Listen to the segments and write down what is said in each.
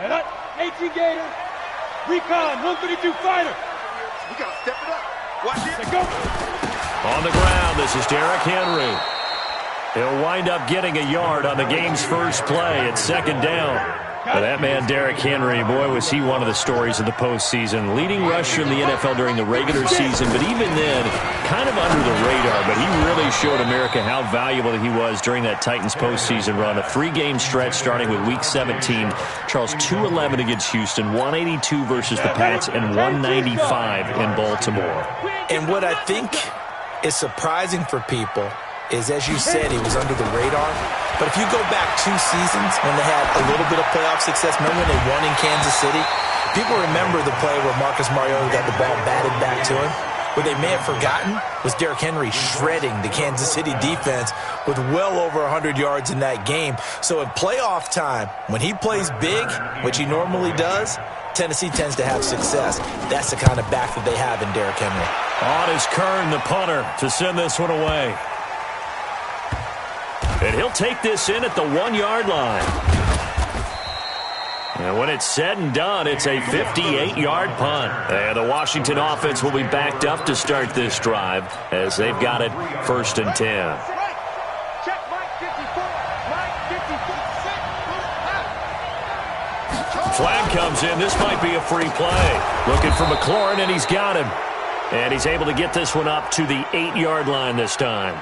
18 Gator, Recon, 132 Fighter. We got to step it up. Watch it. Go. On the ground, this is Derrick Henry. He'll wind up getting a yard on the game's first play at second down. That man, Derrick Henry, boy, was he one of the stories of the postseason. Leading rusher in the NFL during the regular season, but even then, kind of under the radar. But he really showed America how valuable he was during that Titans postseason run. A 3-game stretch starting with Week 17. Charles, 211 against Houston, 182 versus the Pats, and 195 in Baltimore. And what I think is surprising for people is, as you said, he was under the radar. But if you go back 2 seasons when they had a little bit of playoff success, remember when they won in Kansas City? People remember the play where Marcus Mariota got the ball batted back to him. What they may have forgotten was Derrick Henry shredding the Kansas City defense with well over 100 yards in that game. So in playoff time, when he plays big, which he normally does, Tennessee tends to have success. That's the kind of back that they have in Derrick Henry. On is Kern, the punter, to send this one away. And he'll take this in at the 1-yard line. And when it's said and done, it's a 58-yard punt. And the Washington offense will be backed up to start this drive as they've got it 1st and 10. Flag comes in. This might be a free play. Looking for McLaurin, and he's got him. And he's able to get this one up to the 8-yard line this time.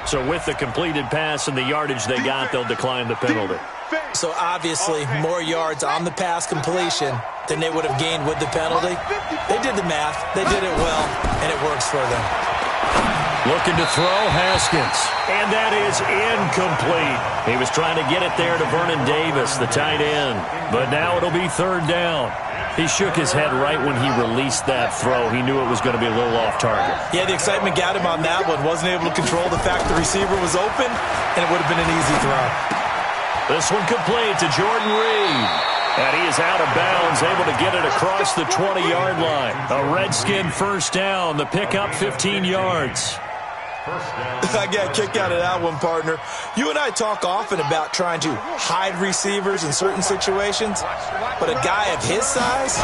So with the completed pass and the yardage they got, they'll decline the penalty. So obviously more yards on the pass completion than they would have gained with the penalty. They did the math. They did it well, and it works for them. Looking to throw, Haskins. And that is incomplete. He was trying to get it there to Vernon Davis, the tight end. But now it'll be 3rd down. He shook his head right when he released that throw. He knew it was going to be a little off target. Yeah, the excitement got him on that one. Wasn't able to control the fact the receiver was open, and it would have been an easy throw. This one complete to Jordan Reed. And he is out of bounds, able to get it across the 20-yard line. A Redskin first down. The pickup 15 yards. I got a kick out of that one, partner. You and I talk often about trying to hide receivers in certain situations, but a guy of his size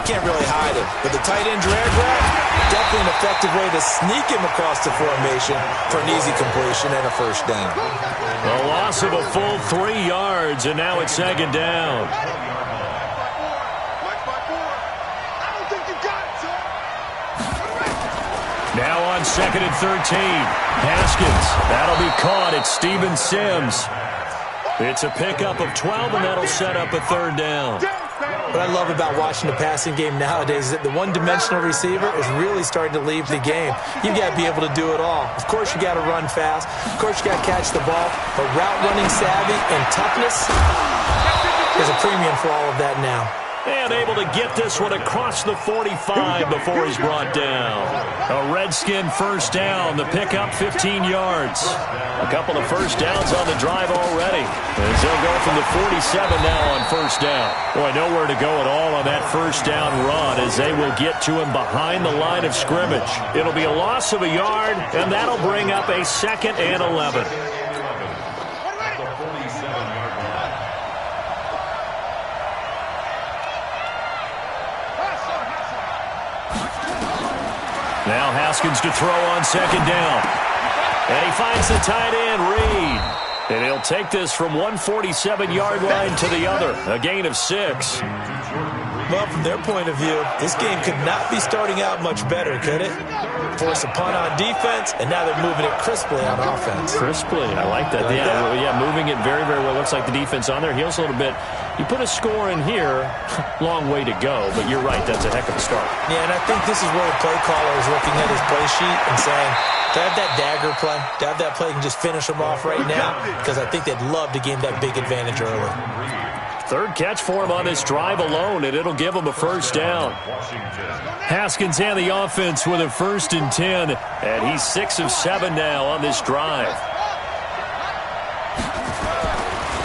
can't really hide him. But the tight end drag route, definitely an effective way to sneak him across the formation for an easy completion and a first down. A loss of a full 3 yards, and now it's 2nd down. Now on 2nd and 13. Haskins. That'll be caught. It's Steven Sims. It's a pickup of 12, and that'll set up a 3rd down. What I love about watching the passing game nowadays is that the one-dimensional receiver is really starting to leave the game. You've got to be able to do it all. Of course, you got to run fast. Of course, you got to catch the ball. But route running savvy and toughness is a premium for all of that now. And able to get this one across the 45 before he's brought down. A Redskin first down. The pickup 15 yards. A couple of first downs on the drive already. As they'll go from the 47 now on first down. Boy, nowhere to go at all on that first down run as they will get to him behind the line of scrimmage. It'll be a loss of a yard, and that'll bring up a 2nd and 11. Now Haskins to throw on 2nd down. And he finds the tight end, Reed. And he'll take this from 147-yard line to the other. A gain of 6. Well, from their point of view, this game could not be starting out much better, could it? Force a punt on defense, and now they're moving it crisply on offense. Crisply, I like that. Yeah, moving it very, very well. Looks like the defense on their heels a little bit. You put a score in here, long way to go, but you're right, that's a heck of a start. Yeah, and I think this is where the play caller is looking at his play sheet and saying, to have that dagger play, to have that play and just finish them off right now, because I think they'd love to gain that big advantage early. 3rd catch for him on this drive alone, and it'll give him a first down. Haskins and the offense with a 1st and 10, and he's 6 of 7 now on this drive.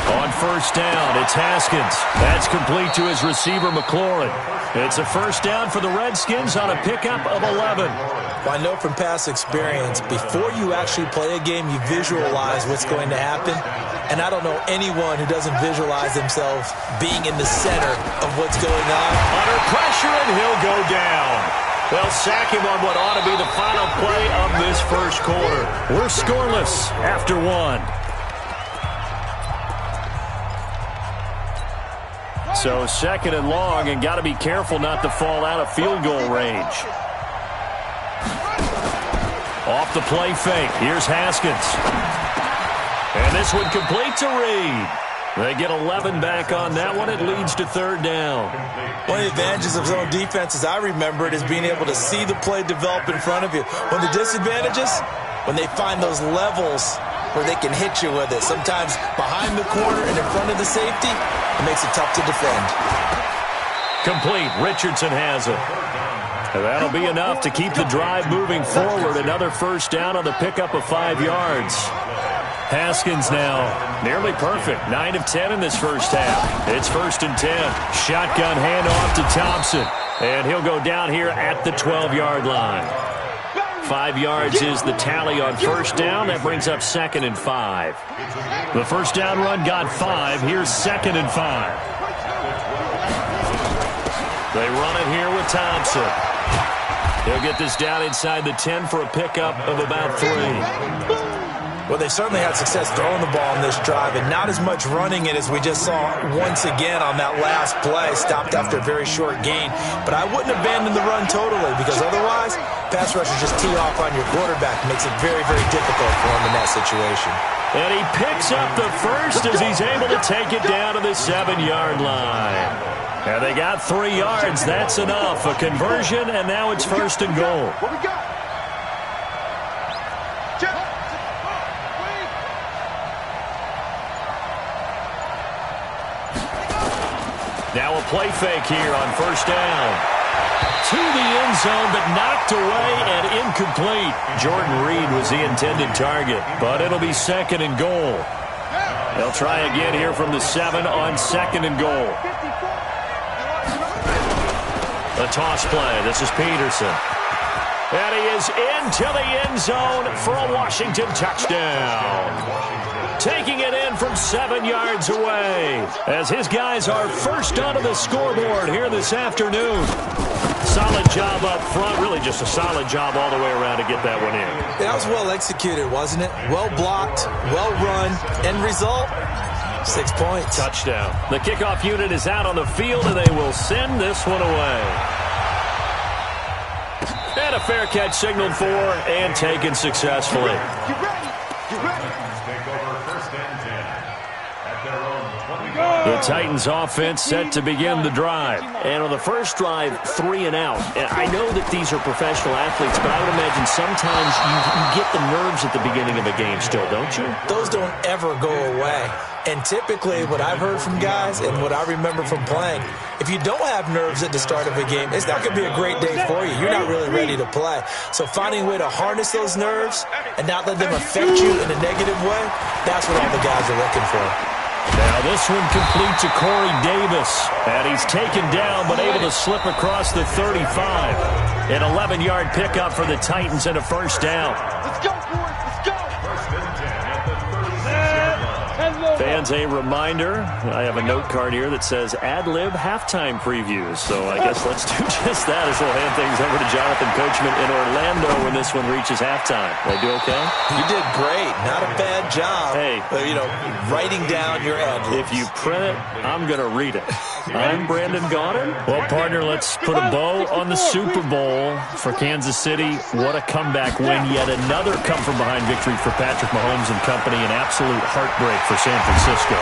On first down, it's Haskins. That's complete to his receiver, McLaurin. It's a first down for the Redskins on a pickup of 11. Well, I know from past experience, before you actually play a game, you visualize what's going to happen. And I don't know anyone who doesn't visualize themselves being in the center of what's going on. Under pressure, and he'll go down. They'll sack him on what ought to be the final play of this first quarter. We're scoreless after one. So second and long, and got to be careful not to fall out of field goal range. Off the play fake. Here's Haskins. And this one complete to Reed. They get 11 back on that one. It leads to third down. One of the advantages of zone defense, as I remember it, is being able to see the play develop in front of you. One of the disadvantages, when they find those levels where they can hit you with it. Sometimes behind the corner and in front of the safety, it makes it tough to defend. Complete. Richardson has it. And that'll be enough to keep the drive moving forward. Another first down on the pickup of 5 yards. Haskins now nearly perfect. 9 of 10 in this first half. It's first and 10. Shotgun handoff to Thompson. And he'll go down here at the 12-yard line. 5 yards is the tally on first down. That brings up second and 5. The first down run got 5. Here's second and 5. They run it here with Thompson. He'll get this down inside the 10 for a pickup of about 3. Well, they certainly had success throwing the ball on this drive, and not as much running it as we just saw once again on that last play. Stopped after a very short gain. But I wouldn't abandon the run totally, because otherwise, pass rushers just tee off on your quarterback. It makes it very, very difficult for him in that situation. And he picks up the first as he's able to take it down to the 7-yard line. And they got 3 yards. That's enough. A conversion, and now it's first and goal. What we got? Now a play fake here on first down. To the end zone, but knocked away and incomplete. Jordan Reed was the intended target, but it'll be second and goal. They'll try again here from the 7 on second and goal. A toss play. This is Peterson. And he is into the end zone for a Washington touchdown. Taking it in from 7 yards away as his guys are first onto the scoreboard here this afternoon. Solid job up front. Really just a solid job all the way around to get that one in. That was well executed, wasn't it? Well blocked, well run. End result, 6 points. Touchdown. The kickoff unit is out on the field, and they will send this one away. And a fair catch signaled for and taken successfully. You ready? You ready? The Titans offense set to begin the drive. And on the first drive, 3 and out. And I know that these are professional athletes, but I would imagine sometimes you get the nerves at the beginning of a game still, don't you? Those don't ever go away. And typically what I've heard from guys and what I remember from playing, if you don't have nerves at the start of a game, it's not going to be a great day for you. You're not really ready to play. So finding a way to harness those nerves and not let them affect you in a negative way, that's what all the guys are looking for. Now this one complete to Corey Davis. And he's taken down but able to slip across the 35. An 11-yard pickup for the Titans and a first down. Let's go, boys. Let's go. Fans, a reminder, I have a note card here that says ad-lib halftime previews. So I guess let's do just that as we'll hand things over to Jonathan Coachman in Orlando when this one reaches halftime. Did I do okay? You did great. Not a bad job. Hey. Writing down your ad-libs. If you print it, I'm going to read it. I'm Brandon Gaudin. Well, partner, let's put a bow on the Super Bowl for Kansas City. What a comeback win. Yet another come-from-behind victory for Patrick Mahomes and company. An absolute heartbreak for San Francisco.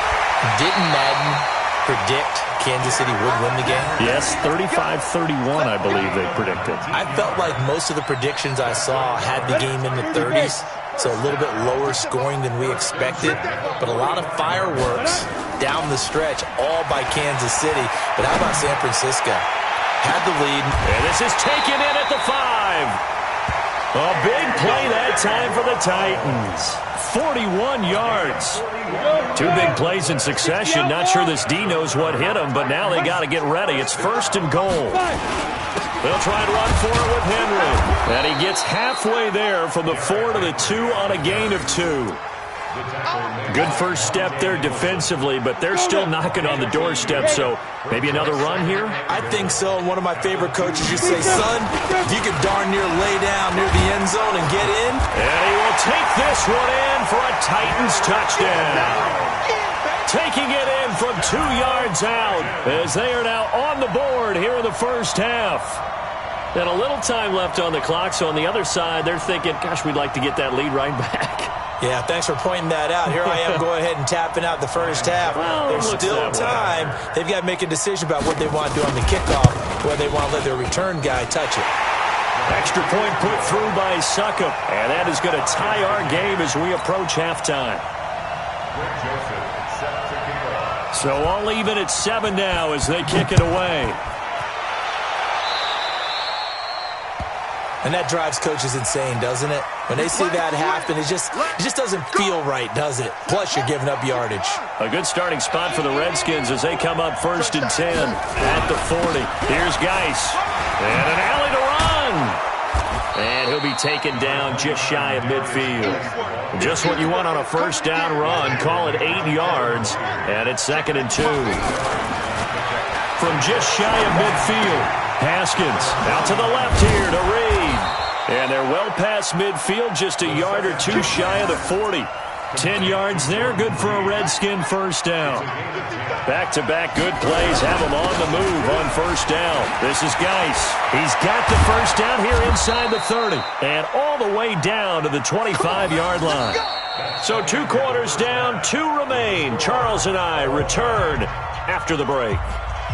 Didn't Madden predict Kansas City would win the game? Yes, 35-31, I believe they predicted. I felt like most of the predictions I saw had the game in the 30s, so a little bit lower scoring than we expected, but a lot of fireworks down the stretch, all by Kansas City. But how about San Francisco? Had the lead. And this is taken in at the 5. A big play that time for the Titans. 41 yards. Two big plays in succession. Not sure this D knows what hit him, but now they got to get ready. It's 1st and goal. They'll try and run for it with Henry. And he gets halfway there from the 4 to the 2 on a gain of 2. Good first step there defensively, but they're still knocking on the doorstep, so maybe another run here? I think so. And one of my favorite coaches used to say, son, you could darn near lay down near the end zone and get in. And he will take this one in for a Titans touchdown. Taking it in from 2 yards out as they are now on the board here in the first half. And a little time left on the clock, so on the other side, they're thinking, gosh, we'd like to get that lead right back. Yeah, thanks for pointing that out. Here I am going ahead and tapping out the first half. Well, there's still time. They've got to make a decision about what they want to do on the kickoff, whether they want to let their return guy touch it. Extra point put through by Succop, and that is going to tie our game as we approach halftime. So all even at 7 now as they kick it away. And that drives coaches insane, doesn't it? When they see that happen, it just doesn't feel right, does it? Plus, you're giving up yardage. A good starting spot for the Redskins as they come up 1st and 10 at the 40. Here's Geis. And an alley to run. And he'll be taken down just shy of midfield. Just what you want on a first down run. Call it 8 yards. And it's 2nd and 2. From just shy of midfield, Haskins out to the left here to Reed. And they're well past midfield, just a yard or 2 shy of the 40. 10 yards there, good for a Redskin first down. Back-to-back good plays have them on the move on first down. This is Geis. He's got the first down here inside the 30. And all the way down to the 25-yard line. So 2 quarters down, 2 remain. Charles and I return after the break.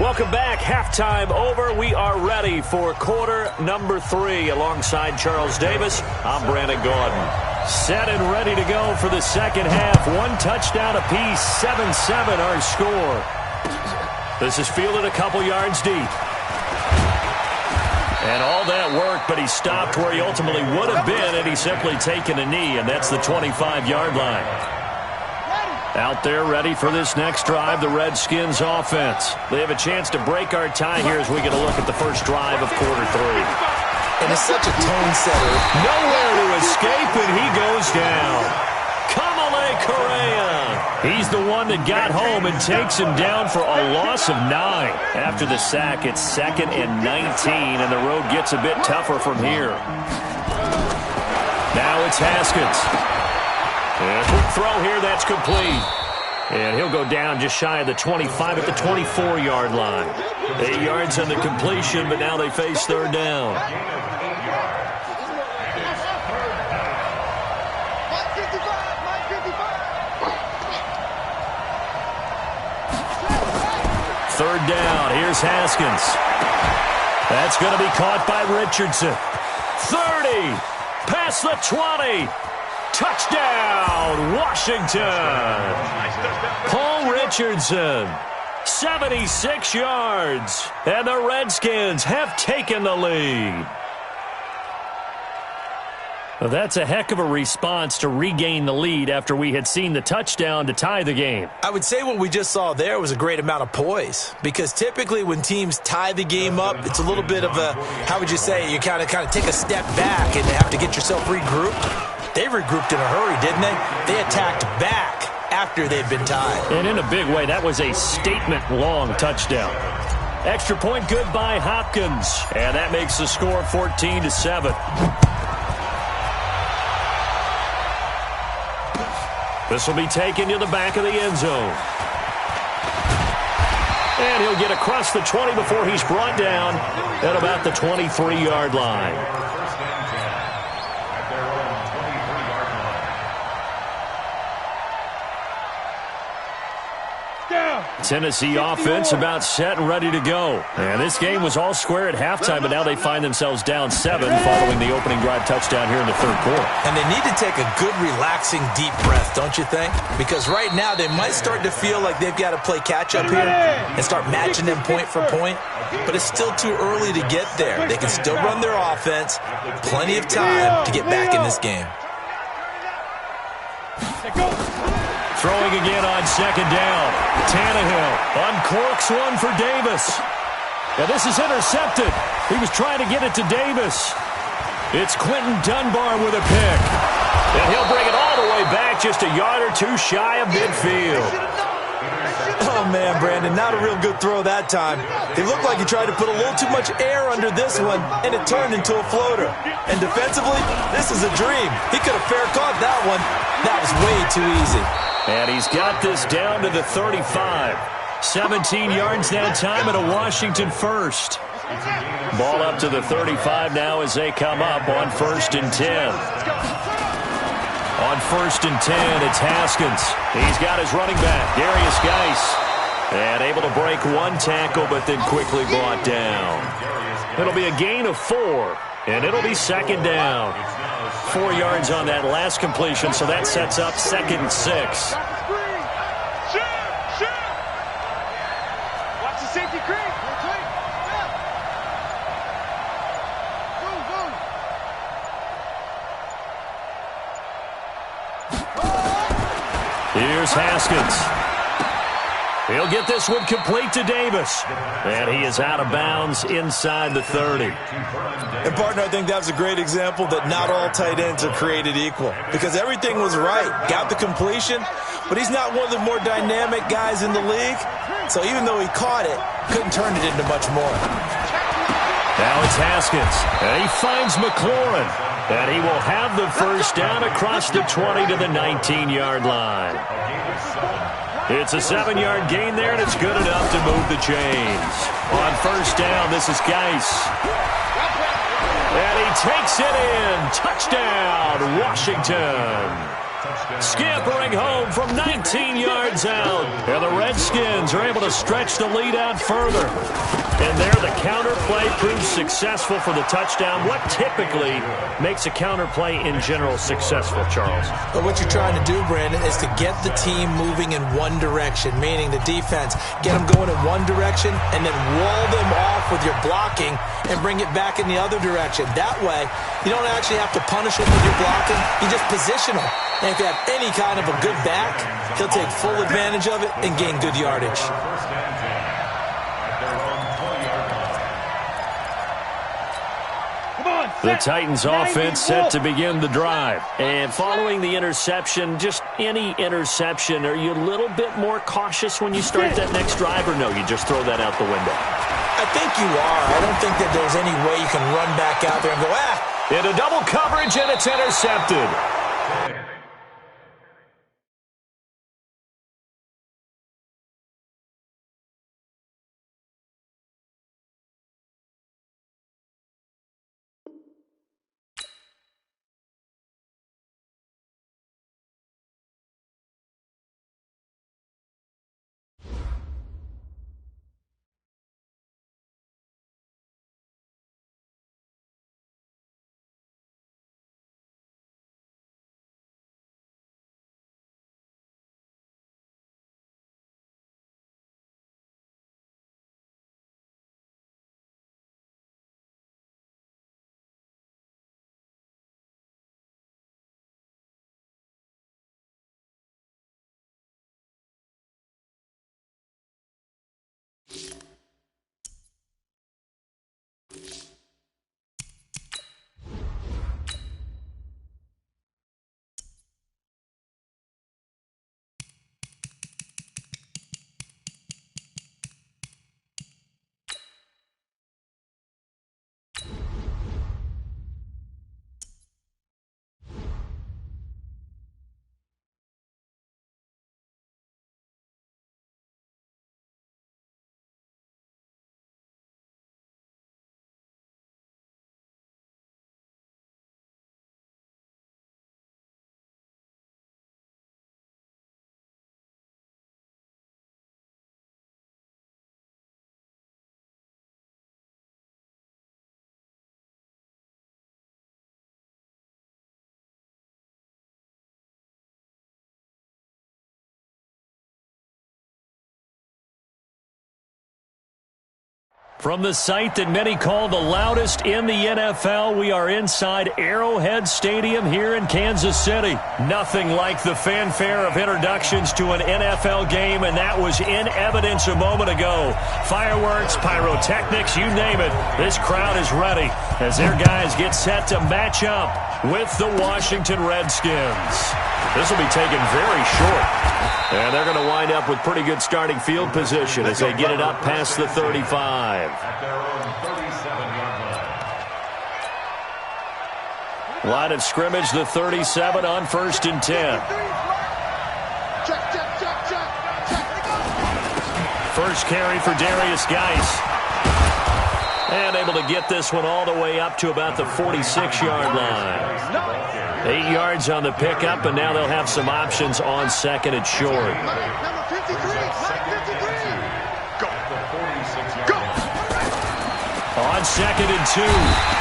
Welcome back. Halftime over. We are ready for quarter number 3. Alongside Charles Davis, I'm Brandon Gordon. Set and ready to go for the second half. 1 touchdown apiece, 7-7 our score. This is fielded a couple yards deep. And all that work, but he stopped where he ultimately would have been had he simply taken a knee, and that's the 25-yard line. Out there ready for this next drive, the Redskins offense. They have a chance to break our tie here as we get a look at the first drive of quarter 3. And it's such a tone setter. Nowhere to escape, and he goes down. Kamale Correa. He's the one that got home and takes him down for a loss of 9. After the sack, it's 2nd and 19, and the road gets a bit tougher from here. Now it's Haskins. And a quick throw here, that's complete. And he'll go down just shy of the 25 at the 24-yard line. 8 yards on the completion, but now they face third down. Third down, here's Haskins. That's going to be caught by Richardson. 30, past the 20. Touchdown, Washington. Paul Richardson, 76 yards. And the Redskins have taken the lead. Well, that's a heck of a response to regain the lead after we had seen the touchdown to tie the game. I would say what we just saw there was a great amount of poise, because typically when teams tie the game up, it's a little bit of a, how would you say, you kind of take a step back and have to get yourself regrouped. They regrouped in a hurry, didn't they? They attacked back after they'd been tied. And in a big way, that was a statement-long touchdown. Extra point good by Hopkins. And that makes the score 14-7. This will be taken to the back of the end zone. And he'll get across the 20 before he's brought down at about the 23-yard line. down. Tennessee offense about set and ready to go. And this game was all square at halftime, but now they find themselves down 7 following the opening drive touchdown here in the third quarter. And they need to take a good, relaxing, deep breath, don't you think? Because right now they might start to feel like they've got to play catch-up here and start matching them point for point. But it's still too early to get there. They can still run their offense. Plenty of time to get back in this game. Throwing again on second down. Tannehill uncorks one for Davis. Now this is intercepted. He was trying to get it to Davis. It's Quentin Dunbar with a pick. And he'll bring it all the way back just a yard or two shy of midfield. Oh, man, Brandon, not a real good throw that time. It looked like he tried to put a little too much air under this one, and it turned into a floater. And defensively, this is a dream. He could have fair caught that one. That was way too easy. And he's got this down to the 35. 17 yards that time at a Washington first. Ball up to the 35 now as they come up on 1st and 10. On 1st and 10, it's Haskins. He's got his running back, Darius Geis. And able to break one tackle, but then quickly brought down. It'll be a gain of 4, and it'll be second down. 4 yards on that last completion, so that sets up 2nd and 6. Watch the safety creep. Here's Haskins. He'll get this one complete to Davis. And he is out of bounds inside the 30. And, partner, I think that was a great example that not all tight ends are created equal. Because everything was right. Got the completion, but he's not one of the more dynamic guys in the league. So even though he caught it, couldn't turn it into much more. Now it's Haskins. And he finds McLaurin. And he will have the first down across the 20 to the 19-yard line. It's a 7-yard gain there, and it's good enough to move the chains. On 1st down, this is Geis. And he takes it in. Touchdown, Washington. Scampering home from 19 yards out. And the Redskins are able to stretch the lead out further. And there the counter play proves successful for the touchdown. What typically makes a counter play in general successful, Charles? But what you're trying to do, Brandon, is to get the team moving in one direction, meaning the defense, get them going in one direction and then wall them off with your blocking and bring it back in the other direction. That way, you don't actually have to punish them with your blocking. You just position them. And if you have any kind of a good back, he'll take full advantage of it and gain good yardage. The Titans offense set to begin the drive. And following the interception, just any interception, are you a little bit more cautious when you start that next drive, or no, you just throw that out the window? I think you are. I don't think that there's any way you can run back out there and go, Into double coverage, and it's intercepted. From the site that many call the loudest in the NFL, we are inside Arrowhead Stadium here in Kansas City. Nothing like the fanfare of introductions to an NFL game, and that was in evidence a moment ago. Fireworks, pyrotechnics, you name it. This crowd is ready as their guys get set to match up with the Washington Redskins. This will be taken very short. And they're going to wind up with pretty good starting field position as they get it up past the 35. Line of scrimmage, the 37 on 1st and 10. First carry for Darius Geis. And able to get this one all the way up to about the 46-yard line. 8 yards on the pickup, and now they'll have some options on 2nd and short. On 2nd and 2,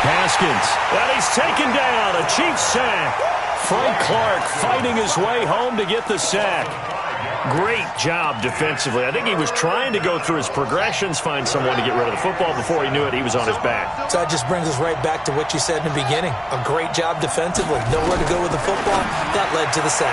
Haskins. And he's taken down, a Chiefs sack. Frank Clark fighting his way home to get the sack. Great job defensively. I think he was trying to go through his progressions, find someone to get rid of the football. Before he knew it, he was on his back. So that just brings us right back to what you said in the beginning. A great job defensively. Nowhere to go with the football. That led to the sack.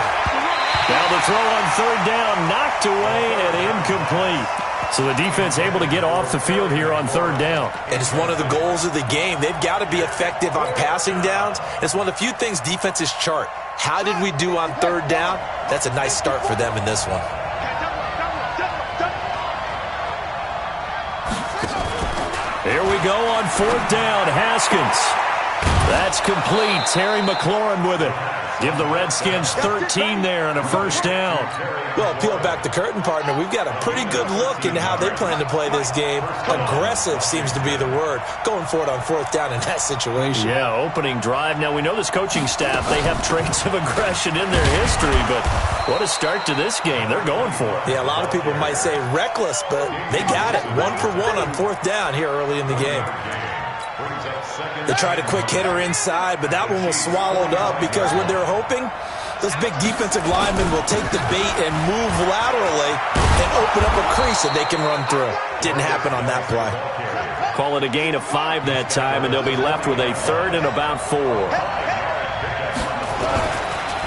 Now the throw on 3rd down, knocked away and incomplete. So the defense able to get off the field here on 3rd down. And it's one of the goals of the game. They've got to be effective on passing downs. It's one of the few things defenses chart. How did we do on 3rd down? That's a nice start for them in this one. Here we go on 4th down. Haskins. That's complete. Terry McLaurin with it. Give the Redskins 13 there and a 1st down. Well, peel back the curtain, partner. We've got a pretty good look into how they plan to play this game. Aggressive seems to be the word. Going for it on 4th down in that situation. Yeah, opening drive. Now, we know this coaching staff, they have traits of aggression in their history, but what a start to this game. They're going for it. Yeah, a lot of people might say reckless, but they got it. 1 for 1 on 4th down here early in the game. They tried a quick hitter inside, but that one was swallowed up because when they're hoping, those big defensive linemen will take the bait and move laterally and open up a crease that they can run through. Didn't happen on that play. Call it a gain of 5 that time, and they'll be left with a 3rd and about 4.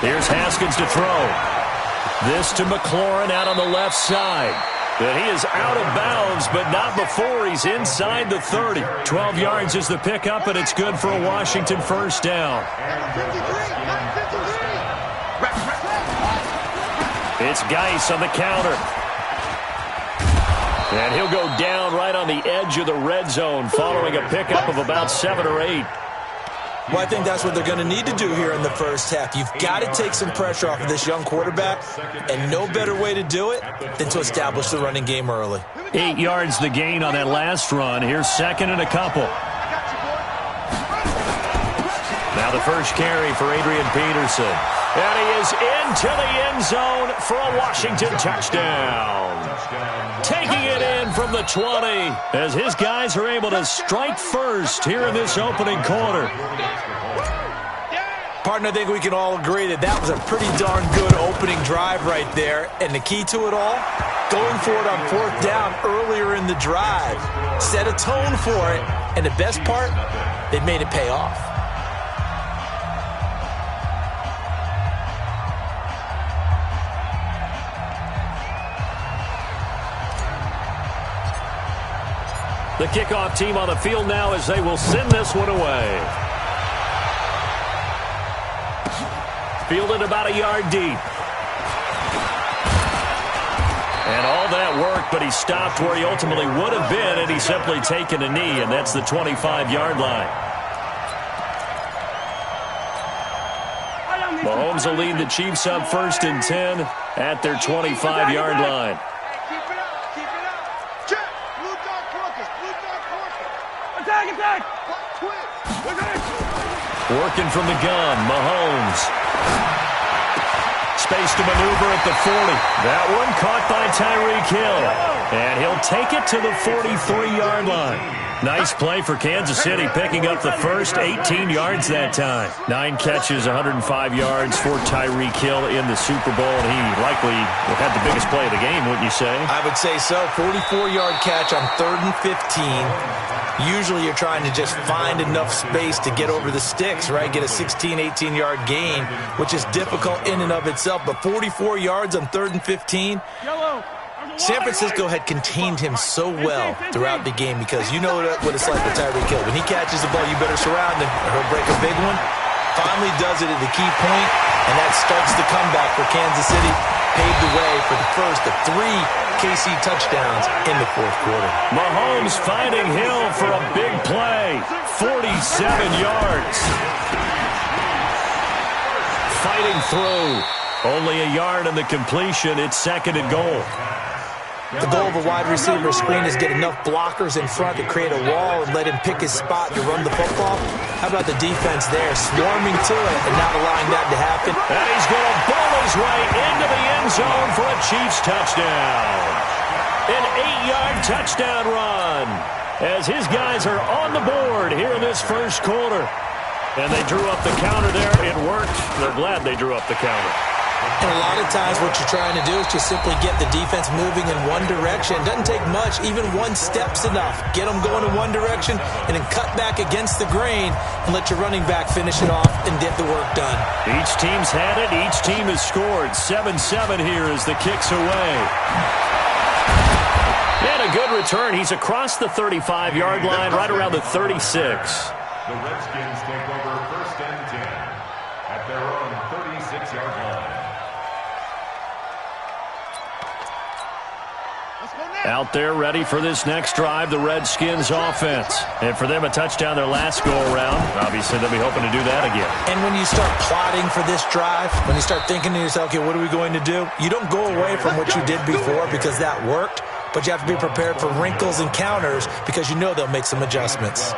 Here's Haskins to throw. This to McLaurin out on the left side. But he is out of bounds, but not before he's inside the 30. 12 yards is the pickup, and it's good for a Washington 1st down. It's Geis on the counter. And he'll go down right on the edge of the red zone following a pickup of about 7 or 8. Well, I think that's what they're going to need to do here in the first half. You've got to take some pressure off of this young quarterback, and no better way to do it than to establish the running game early. 8 yards the gain on that last run. Here's 2nd and a couple. Now the first carry for Adrian Peterson. And he is into the end zone for a Washington touchdown. Taking it in from the 20 as his guys are able to strike first here in this opening quarter. Partner, I think we can all agree that that was a pretty darn good opening drive right there. And the key to it all, going for it on 4th down earlier in the drive. Set a tone for it. And the best part, they made it pay off. The kickoff team on the field now as they will send this one away. Fielded about a yard deep. And all that work, but he stopped where he ultimately would have been, and he's simply taken a knee, and that's the 25-yard line. Mahomes will lead the Chiefs up 1st and 10 at their 25-yard line. Working from the gun, Mahomes. Space to maneuver at the 40. That one caught by Tyreek Hill. And he'll take it to the 43-yard line. Nice play for Kansas City, picking up the first 18 yards that time. 9 catches, 105 yards for Tyreek Hill in the Super Bowl, and he likely had the biggest play of the game, wouldn't you say? I would say so. 44-yard catch on 3rd and 15. Usually you're trying to just find enough space to get over the sticks, right? Get a 16, 18-yard gain, which is difficult in and of itself. But 44 yards on 3rd and 15. San Francisco had contained him so well throughout the game because you know what it's like with Tyreek Hill. When he catches the ball, you better surround him or he'll break a big one. Finally does it at the key point, and that starts the comeback for Kansas City. Paved the way for the first of 3 KC touchdowns in the 4th quarter. Mahomes finding Hill for a big play. 47 yards. Fighting through. Only a yard on the completion. It's 2nd and goal. The goal of a wide receiver screen is get enough blockers in front to create a wall and let him pick his spot to run the football. How about the defense there, swarming to it and not allowing that to happen? And he's going to bowl his way into the end zone for a Chiefs touchdown. An 8-yard touchdown run as his guys are on the board here in this first quarter. And they drew up the counter there. It worked. They're glad they drew up the counter. And a lot of times what you're trying to do is just simply get the defense moving in one direction. Doesn't take much. Even 1 step's enough. Get them going in one direction and then cut back against the grain and let your running back finish it off and get the work done. Each team's had it. Each team has scored. 7-7 here as the kick's away. And a good return. He's across the 35-yard line, right around the 36. The Redskins take over 1st and 10 at their own 36-yard line. Out there ready for this next drive, the Redskins offense. And for them, a touchdown their last go-around. Obviously, they'll be hoping to do that again. And when you start plotting for this drive, when you start thinking to yourself, okay, what are we going to do? You don't go away from what you did before because that worked, but you have to be prepared for wrinkles and counters because you know they'll make some adjustments.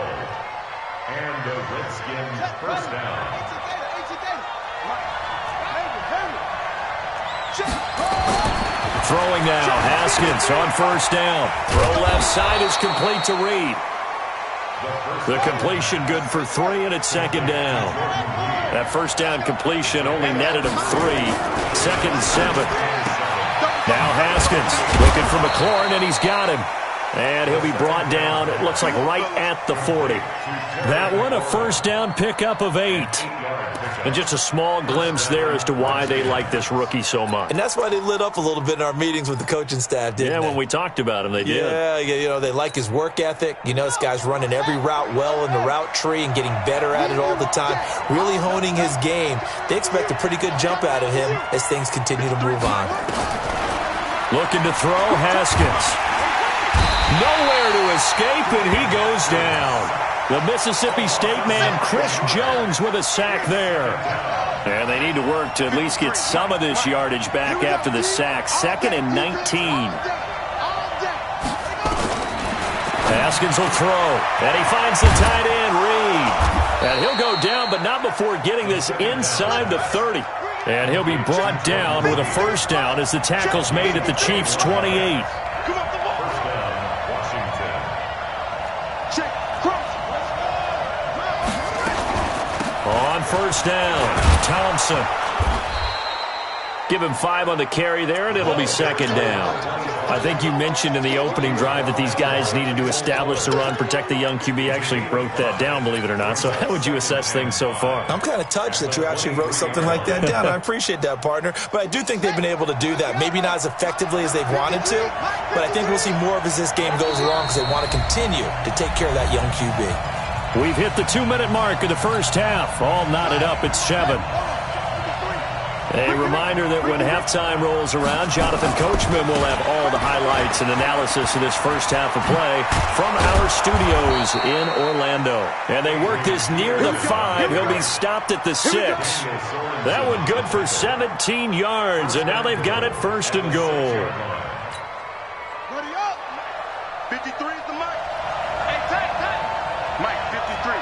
And the Redskins first down. Throwing now, Haskins on 1st down. Throw left side is complete to Reed. The completion good for 3, and it's 2nd down. That 1st down completion only netted him 3. 2nd and 7. Now Haskins looking for McLaurin, and he's got him. And he'll be brought down, it looks like right at the 40. That one, a 1st down pickup of 8. And just a small glimpse there as to why they like this rookie so much. And that's why they lit up a little bit in our meetings with the coaching staff, didn't they? Yeah, when we talked about him, they did. Yeah, you know, they like his work ethic. You know, this guy's running every route well in the route tree and getting better at it all the time, really honing his game. They expect a pretty good jump out of him as things continue to move on. Looking to throw, Haskins. Nowhere to escape, and he goes down. The Mississippi State man, Chris Jones, with a sack there. And they need to work to at least get some of this yardage back after the sack. 2nd and 19. Haskins will throw, and he finds the tight end, Reed. And he'll go down, but not before getting this inside the 30. And he'll be brought down with a 1st down as the tackle's made at the Chiefs' 28. On 1st down, Thompson. Give him 5 on the carry there, and it'll be 2nd down. I think you mentioned in the opening drive that these guys needed to establish the run, protect the young QB. Actually broke that down, believe it or not. So how would you assess things so far? I'm kind of touched that you actually wrote something like that down. I appreciate that, partner. But I do think they've been able to do that. Maybe not as effectively as they've wanted to, but I think we'll see more of as this game goes along because they want to continue to take care of that young QB. We've hit the 2-minute mark of the first half. All knotted up at 7. A reminder that when halftime rolls around, Jonathan Coachman will have all the highlights and analysis of this first half of play from our studios in Orlando. And they work this near the 5. He'll be stopped at the 6. That one good for 17 yards, and now they've got it 1st and goal. Ready up. 53 is the mic. Hey, tight. Mike, 53.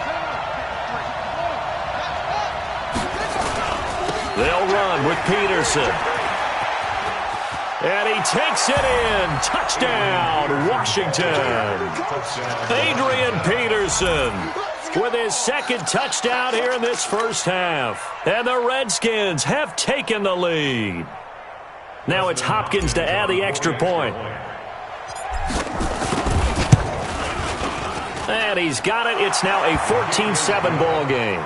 They'll run with Peterson. And he takes it in. Touchdown, Washington. Adrian Peterson with his second touchdown here in this first half. And the Redskins have taken the lead. Now it's Hopkins to add the extra point. And he's got it. It's now a 14-7 ball game.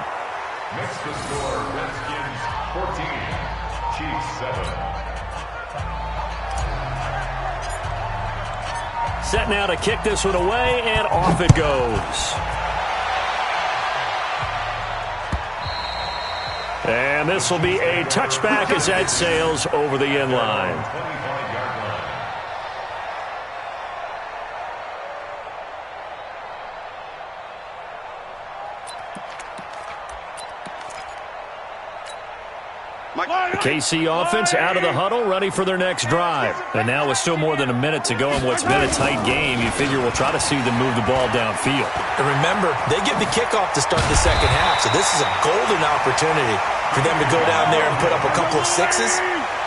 Next to score, Redskins 14, Chiefs 7. Set now to kick this one away, and off it goes. And this will be a touchback as that sails over the end line. KC offense out of the huddle, ready for their next drive. And now with still more than a minute to go in what's been a tight game, you figure we'll try to see them move the ball downfield. And remember, they get the kickoff to start the second half, so this is a golden opportunity for them to go down there and put up a couple of sixes.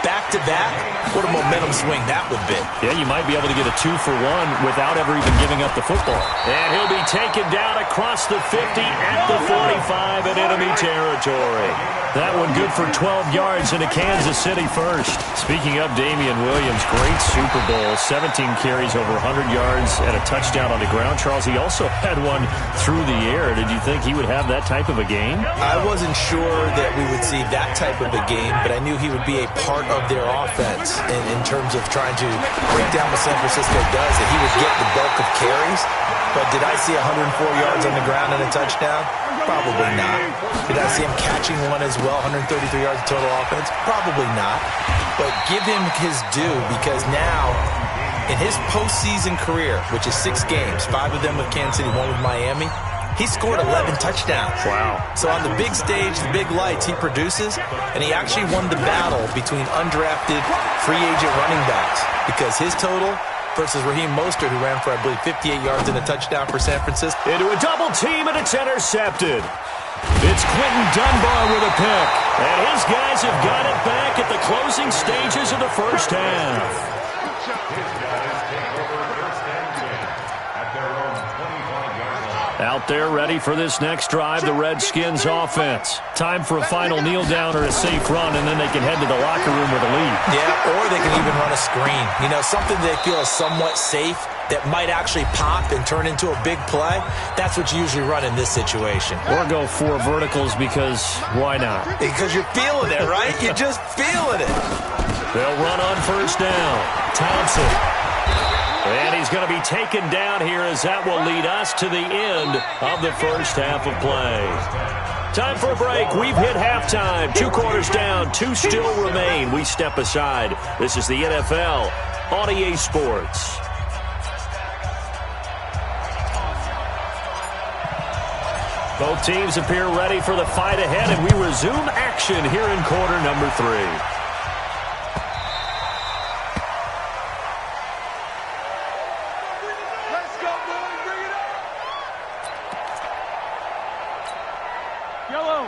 Back-to-back, what a momentum swing that would be. Yeah, you might be able to get a 2-for-1 without ever even giving up the football. And he'll be taken down across the 50 at the 45 in enemy territory. That one good for 12 yards into Kansas City first. Speaking of Damian Williams, great Super Bowl. 17 carries, over 100 yards, and a touchdown on the ground. Charles, he also had one through the air. Did you think he would have that type of a game? I wasn't sure that we would see that type of a game, but I knew he would be a part of their offense in terms of trying to break down what San Francisco does, that he would get the bulk of carries. But did I see 104 yards on the ground and a touchdown? Probably not. Did I see him catching one as well, 133 yards of total offense? Probably not. But give him his due, because now, in his postseason career, which is 6 games, 5 of them with Kansas City, 1 with Miami, he scored 11 touchdowns. Wow. So on the big stage, the big lights, he produces, and he actually won the battle between undrafted free agent running backs, because his total versus Raheem Mostert, who ran for, I believe, 58 yards and a touchdown for San Francisco. Into a double team, and it's intercepted. It's Quentin Dunbar with a pick. And his guys have got it back at the closing stages of the first half. His guys take over first and 10 at their own 25-yard line. Out there ready for this next drive, the Redskins offense. Time for a final kneel down or a safe run, and then they can head to the locker room with a lead. Yeah, or they can even run a screen. You know, something they feel is somewhat safe that might actually pop and turn into a big play. That's what you usually run in this situation. Or go 4 verticals, because why not? Because you're feeling it, right? You're just feeling it. They'll run on first down. Thompson. And he's going to be taken down here, as that will lead us to the end of the first half of play. Time for a break. We've hit halftime. 2 quarters down. 2 still remain. We step aside. This is the NFL on EA Sports. Both teams appear ready for the fight ahead, and we resume action here in quarter number 3.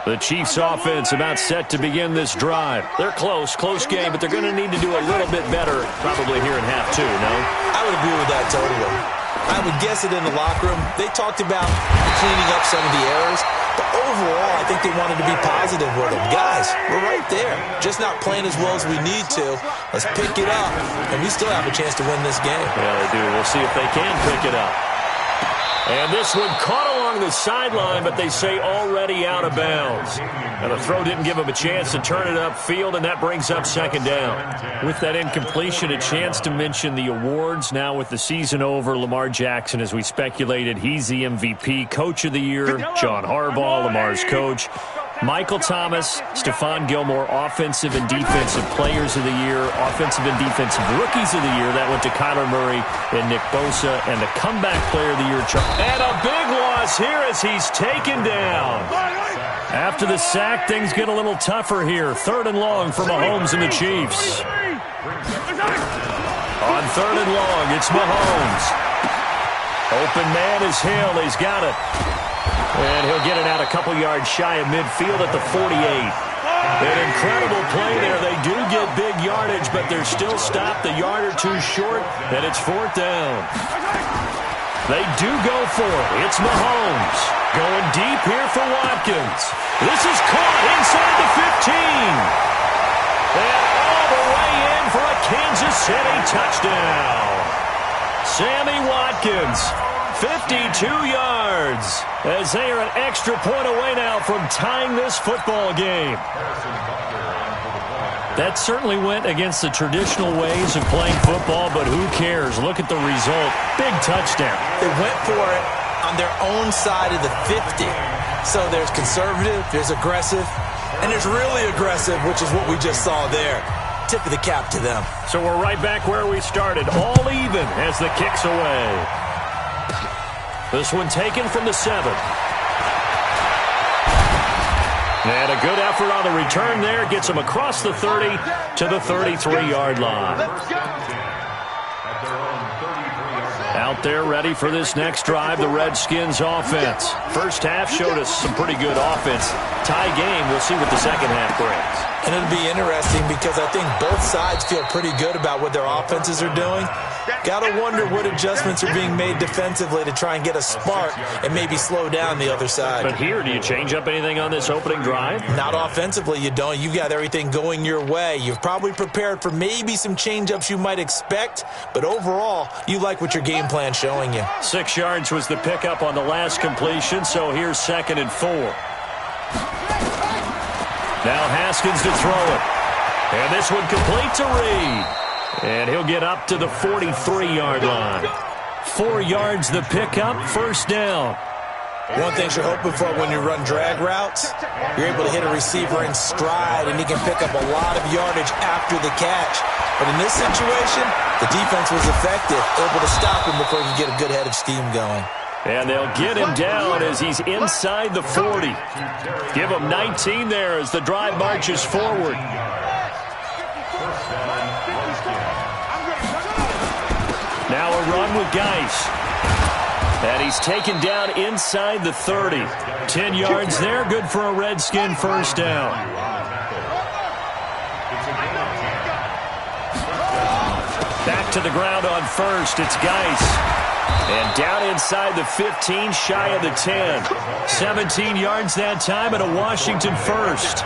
The Chiefs offense about set to begin this drive. They're close game, but they're going to need to do a little bit better probably here in half 2, no? I would agree with that totally. I would guess it in the locker room. They talked about cleaning up some of the errors, but overall, I think they wanted to be positive with them. Guys, we're right there. Just not playing as well as we need to. Let's pick it up, and we still have a chance to win this game. Yeah, they do. We'll see if they can pick it up. And this one caught along the sideline, but they say already out of bounds. And the throw didn't give him a chance to turn it upfield, and that brings up second down. With that incompletion, a chance to mention the awards. Now with the season over, Lamar Jackson, as we speculated, he's the MVP, Coach of the Year. John Harbaugh, Lamar's coach. Michael Thomas, Stephon Gilmore, Offensive and Defensive Players of the Year, Offensive and Defensive Rookies of the Year. That went to Kyler Murray and Nick Bosa, and the Comeback Player of the Year. And a big loss here as he's taken down. After the sack, things get a little tougher here. 3rd and long for Mahomes and the Chiefs. On 3rd and long, it's Mahomes. Open man is Hill. He's got it. And he'll get it out a couple yards shy of midfield at the 48. An incredible play there. They do get big yardage, but they're still stopped a yard or two short, and it's 4th down. They do go for it. It's Mahomes going deep here for Watkins. This is caught inside the 15. And all the way in for a Kansas City touchdown. Sammy Watkins, 52 yards, as they are an extra point away now from tying this football game. That certainly went against the traditional ways of playing football, but who cares? Look at the result. Big touchdown. They went for it on their own side of the 50. So there's conservative, there's aggressive, and there's really aggressive, which is what we just saw there. Tip of the cap to them. So we're right back where we started, all even as the kick's away. This one taken from the 7. And a good effort on the return there. Gets him across the 30 to the 33-yard line. Out there ready for this next drive, the Redskins offense. First half showed us some pretty good offense. Tie game, we'll see what the second half brings. And it'll be interesting because I think both sides feel pretty good about what their offenses are doing. Got to wonder what adjustments are being made defensively to try and get a spark and maybe slow down the other side. But here, do you change up anything on this opening drive? Not offensively, you don't. You got everything going your way. You've probably prepared for maybe some change-ups you might expect, but overall, you like what your game plan's showing you. 6 yards was the pickup on the last completion, so here's 2nd and 4. Now Haskins to throw it. And this one complete to Reed. And he'll get up to the 43-yard line. 4 yards the pickup, first down. One thing you're hoping for when you run drag routes, you're able to hit a receiver in stride, and he can pick up a lot of yardage after the catch. But in this situation, the defense was effective, able to stop him before he could get a good head of steam going. And they'll get him down as he's inside the 40. Give him 19 there as the drive marches forward. Now a run with Geis. And he's taken down inside the 30. 10 yards there, good for a Redskin first down. Back to the ground on first, it's Geis. And down inside the 15, shy of the 10. 17 yards that time and a Washington first.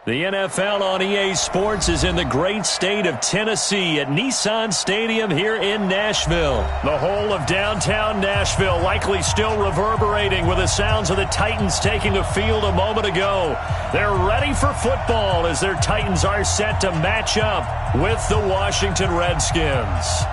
The NFL on EA Sports is in the great state of Tennessee at Nissan Stadium here in Nashville. The whole of downtown Nashville likely still reverberating with the sounds of the Titans taking the field a moment ago. They're ready for football as their Titans are set to match up with the Washington Redskins.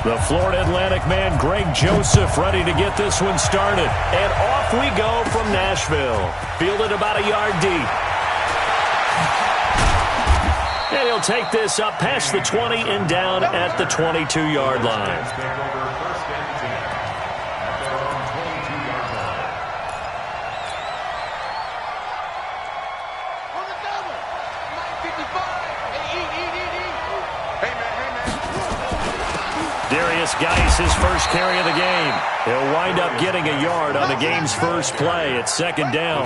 The Florida Atlantic man, Greg Joseph, ready to get this one started. And off we go from Nashville. Fielded about a yard deep. And he'll take this up past the 20 and down at the 22-yard line. Geis, his first carry of the game. He'll wind up getting a yard on the game's first play at second down.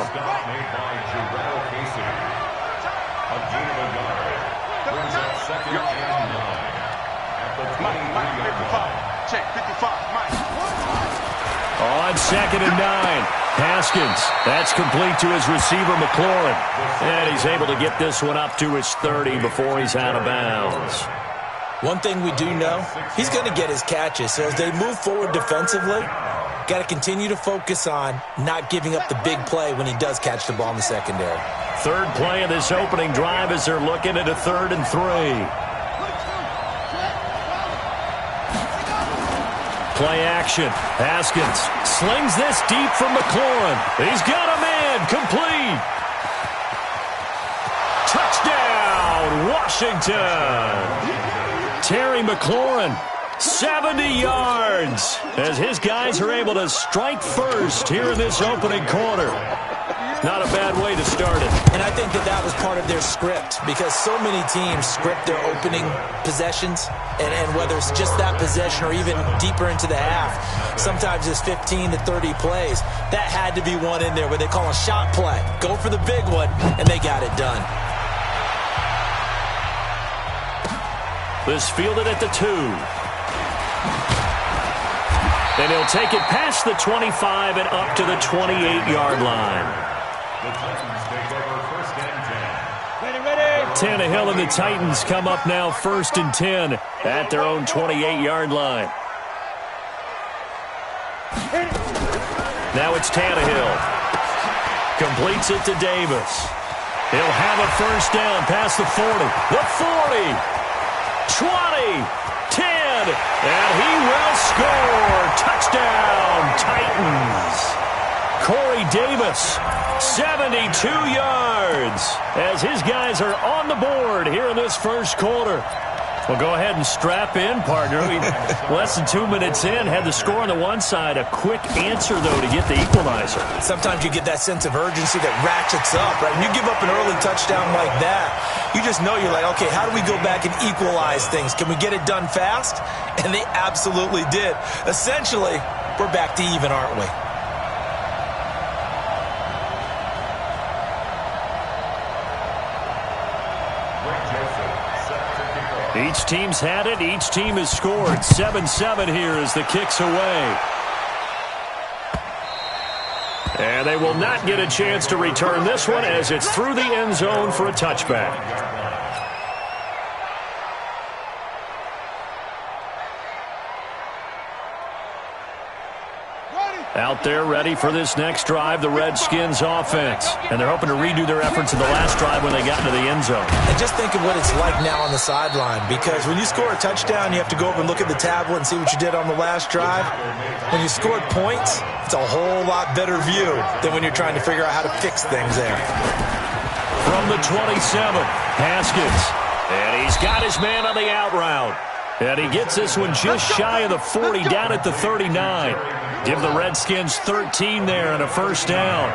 On second and 9, Haskins. That's complete to his receiver, McLaurin. And he's able to get this one up to his 30 before he's out of bounds. One thing we do know, he's going to get his catches. So as they move forward defensively, got to continue to focus on not giving up the big play when he does catch the ball in the secondary. Third play of this opening drive as they're looking at a 3rd and 3. Play action. Haskins slings this deep from McLaurin. He's got a man. Complete. Touchdown, Washington. Terry McLaurin, 70 yards, as his guys are able to strike first here in this opening quarter. Not a bad way to start it. And I think that was part of their script, because so many teams script their opening possessions, and whether it's just that possession or even deeper into the half, sometimes it's 15 to 30 plays. That had to be one in there where they call a shot play. Go for the big one, and they got it done. This fielded at the 2. And he'll take it past the 25 and up to the 28-yard line. The Titans take over 1st and 10. Tannehill and the Titans come up now 1st and 10 at their own 28-yard line. Now it's Tannehill. Completes it to Davis. He'll have a first down past the 40. The 40. 20, 10, and he will score. Touchdown, Titans. Corey Davis, 72 yards, as his guys are on the board here in this first quarter. Well, go ahead and strap in, partner. We less than 2 minutes in, had the score on the one side. A quick answer, though, to get the equalizer. Sometimes you get that sense of urgency that ratchets up, right? When you give up an early touchdown like that, you just know you're like, okay, how do we go back and equalize things? Can we get it done fast? And they absolutely did. Essentially, we're back to even, aren't we? Each team's had it. Each team has scored. 7-7 here as the kick's away. And they will not get a chance to return this one as it's through the end zone for a touchback. Out there ready for this next drive, the Redskins offense. And they're hoping to redo their efforts in the last drive when they got into the end zone. And just think of what it's like now on the sideline, because when you score a touchdown, you have to go over and look at the tablet and see what you did on the last drive. When you scored points, it's a whole lot better view than when you're trying to figure out how to fix things there. From the 27, Haskins. And he's got his man on the out route. And he gets this one just shy of the 40, down at the 39. Give the Redskins 13 there and a first down.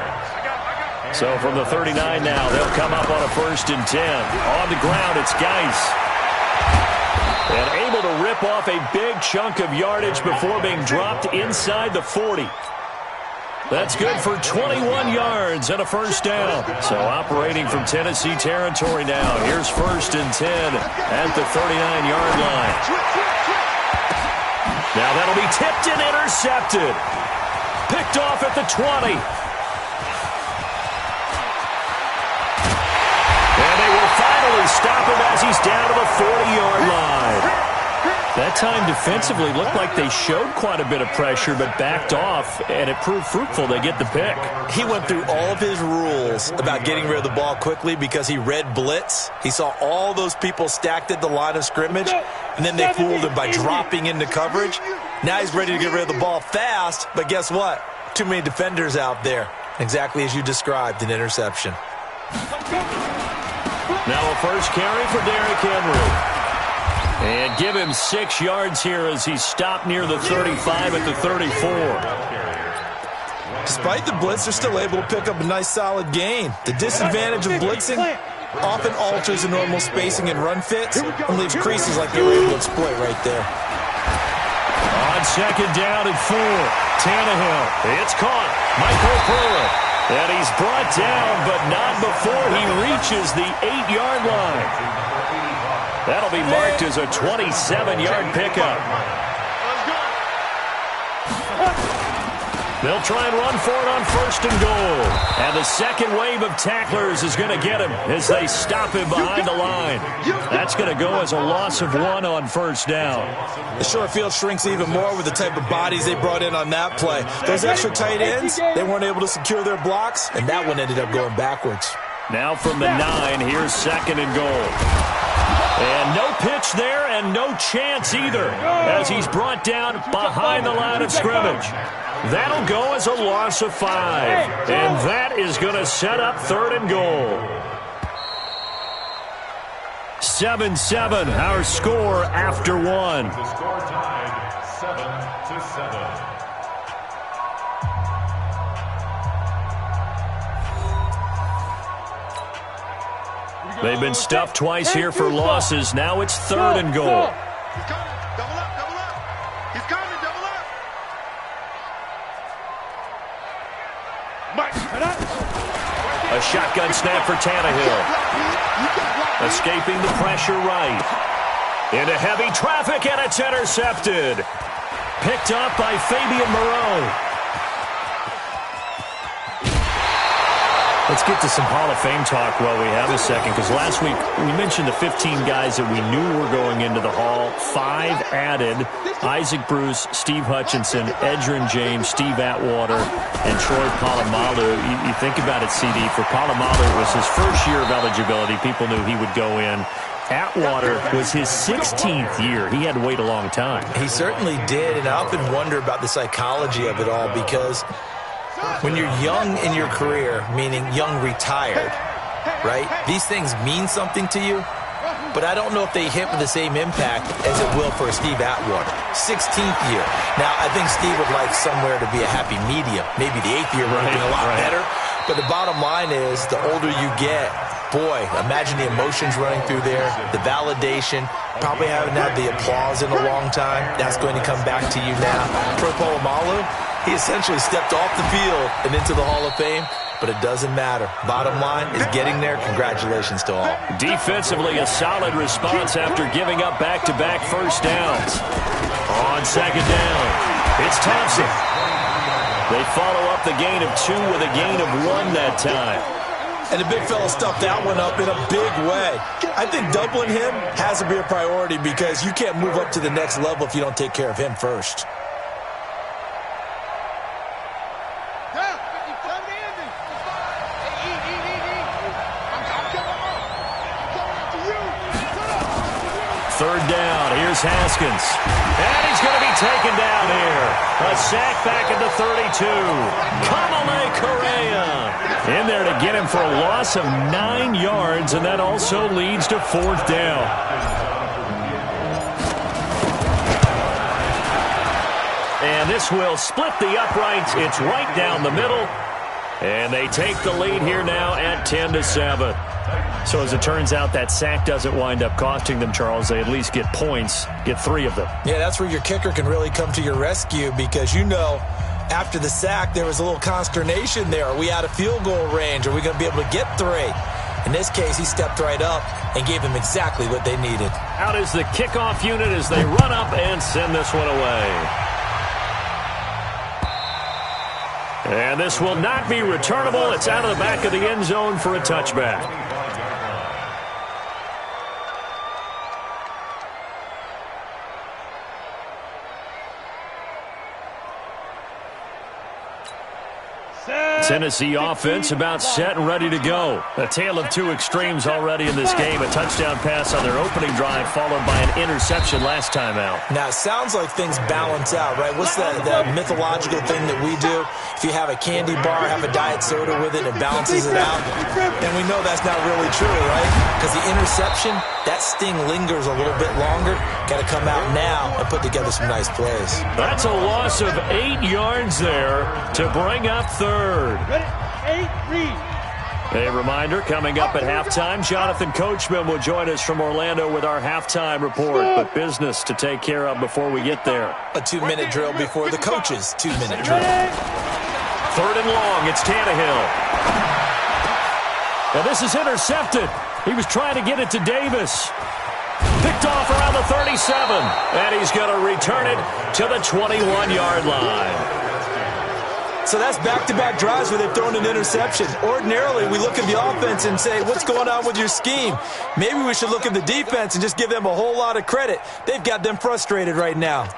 So from the 39 now, they'll come up on a 1st and 10. On the ground, it's Geis. And able to rip off a big chunk of yardage before being dropped inside the 40. That's good for 21 yards and a first down. So operating from Tennessee territory now. Here's 1st and 10 at the 39-yard line. Now that'll be tipped and intercepted. Picked off at the 20. And they will finally stop him as he's down to the 40-yard line. That time defensively looked like they showed quite a bit of pressure but backed off, and it proved fruitful. They get the pick. He went through all of his rules about getting rid of the ball quickly because he read blitz. He saw all those people stacked at the line of scrimmage, and then they fooled him by dropping into coverage. Now he's ready to get rid of the ball fast, but guess what? Too many defenders out there. Exactly as you described, an interception. Now a first carry for Derrick Henry. And give him 6 yards here as he stopped near the 35 at the 34. Despite the blitz, they're still able to pick up a nice solid gain. The disadvantage of blitzing often alters the normal spacing and run fits and leaves creases like they were able to exploit right there. On second down and 4, Tannehill. It's caught. Michael Pruitt. And he's brought down, but not before he reaches the 8-yard line. That'll be marked as a 27-yard pickup. They'll try and run for it on first and goal. And the second wave of tacklers is going to get him as they stop him behind the line. That's going to go as a loss of 1 on first down. The short field shrinks even more with the type of bodies they brought in on that play. Those extra tight ends, they weren't able to secure their blocks, and that one ended up going backwards. Now from the 9, here's second and goal. And no pitch there and no chance either as he's brought down behind the line of scrimmage. That'll go as a loss of 5. And that is going to set up third and goal. 7-7, our score after 1. The score tied 7-7. They've been stuffed twice here for losses. Now it's third and goal. He's coming. Double up, double up. He's coming, double up. A shotgun snap for Tannehill. Escaping the pressure right. Into heavy traffic, and it's intercepted. Picked up by Fabian Moreau. Let's get to some Hall of Fame talk while we have a second, because last week we mentioned the 15 guys that we knew were going into the Hall. 5 added: Isaac Bruce, Steve Hutchinson, Edgerrin James, Steve Atwater, and Troy Polamalu. You think about it, CD. For Polamalu, it was his first year of eligibility. People knew he would go in. Atwater was his 16th year. He had to wait a long time. He certainly did, and I often wonder about the psychology of it all, because when you're young in your career, meaning young retired, right, these things mean something to you, but I don't know if they hit with the same impact as it will for Steve Atwater. 16th year. Now, I think Steve would like somewhere to be a happy medium. Maybe the 8th year would have been a lot better. But the bottom line is, the older you get, boy, imagine the emotions running through there, the validation, probably haven't had the applause in a long time. That's going to come back to you now. Troy Polamalu, he essentially stepped off the field and into the Hall of Fame, but it doesn't matter. Bottom line is getting there. Congratulations to all. Defensively, a solid response after giving up back-to-back first downs. On second down, it's Thompson. They follow up the gain of 2 with a gain of 1 that time. And the big fella stuffed that one up in a big way. I think doubling him has to be a priority, because you can't move up to the next level if you don't take care of him first. Third down, here's Haskins. And he's going to be taken down here. A sack back at the 32. Kamale Correa in there to get him for a loss of 9 yards, and that also leads to fourth down. And this will split the uprights. It's right down the middle. And they take the lead here now at 10-7. So as it turns out, that sack doesn't wind up costing them, Charles. They at least get points, get 3 of them. Yeah, that's where your kicker can really come to your rescue, because you know after the sack there was a little consternation there. Are we out of field goal range? Are we going to be able to get 3? In this case, he stepped right up and gave them exactly what they needed. Out is the kickoff unit as they run up and send this one away. And this will not be returnable. It's out of the back of the end zone for a touchback. Tennessee offense about set and ready to go. A tale of two extremes already in this game. A touchdown pass on their opening drive followed by an interception last time out. Now, it sounds like things balance out, right? What's that mythological thing that we do? If you have a candy bar, have a diet soda with it, it balances it out. And we know that's not really true, right? Because the interception, that sting lingers a little bit longer. Got to come out now and put together some nice plays. That's a loss of 8 yards there to bring up third. A reminder, coming up at halftime, Jonathan Coachman will join us from Orlando with our halftime report, but business to take care of before we get there. A 2-minute drill before the coach's 2-minute drill. Third and long, it's Tannehill. Now this is intercepted. He was trying to get it to Davis. Picked off around the 37, and he's going to return it to the 21-yard line. So that's back-to-back drives where they've thrown an interception. Ordinarily, we look at the offense and say, what's going on with your scheme? Maybe we should look at the defense and just give them a whole lot of credit. They've got them frustrated right now. Let's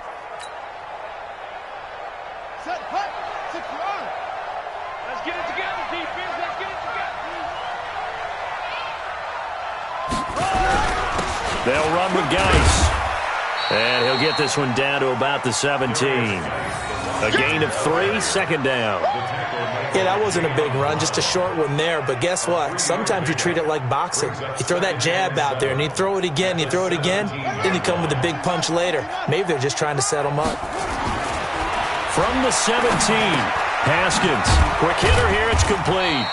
get it together, defense. Let's get it together. They'll run with Geis. And he'll get this one down to about the 17. A gain of 3, second down. Yeah, that wasn't a big run, just a short one there. But guess what? Sometimes you treat it like boxing. You throw that jab out there, and you throw it again, you throw it again, then you come with a big punch later. Maybe they're just trying to set them up. From the 17, Haskins. Quick hitter here, it's complete.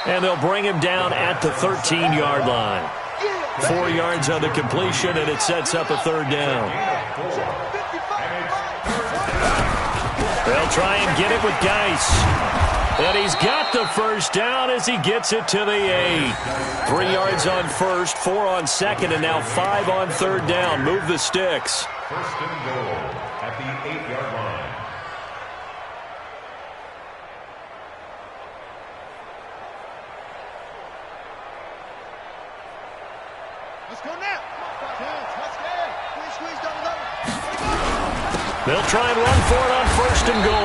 And they'll bring him down at the 13-yard line. 4 yards on the completion, and it sets up a third down. They'll try and get it with Geis. And he's got the first down as he gets it to the 8. 3 yards on first, 4 on second, and now 5 on third down. Move the sticks. First and goal at the 8-yard line. Let's go now. Squeeze double. They'll try and run for it on first and goal.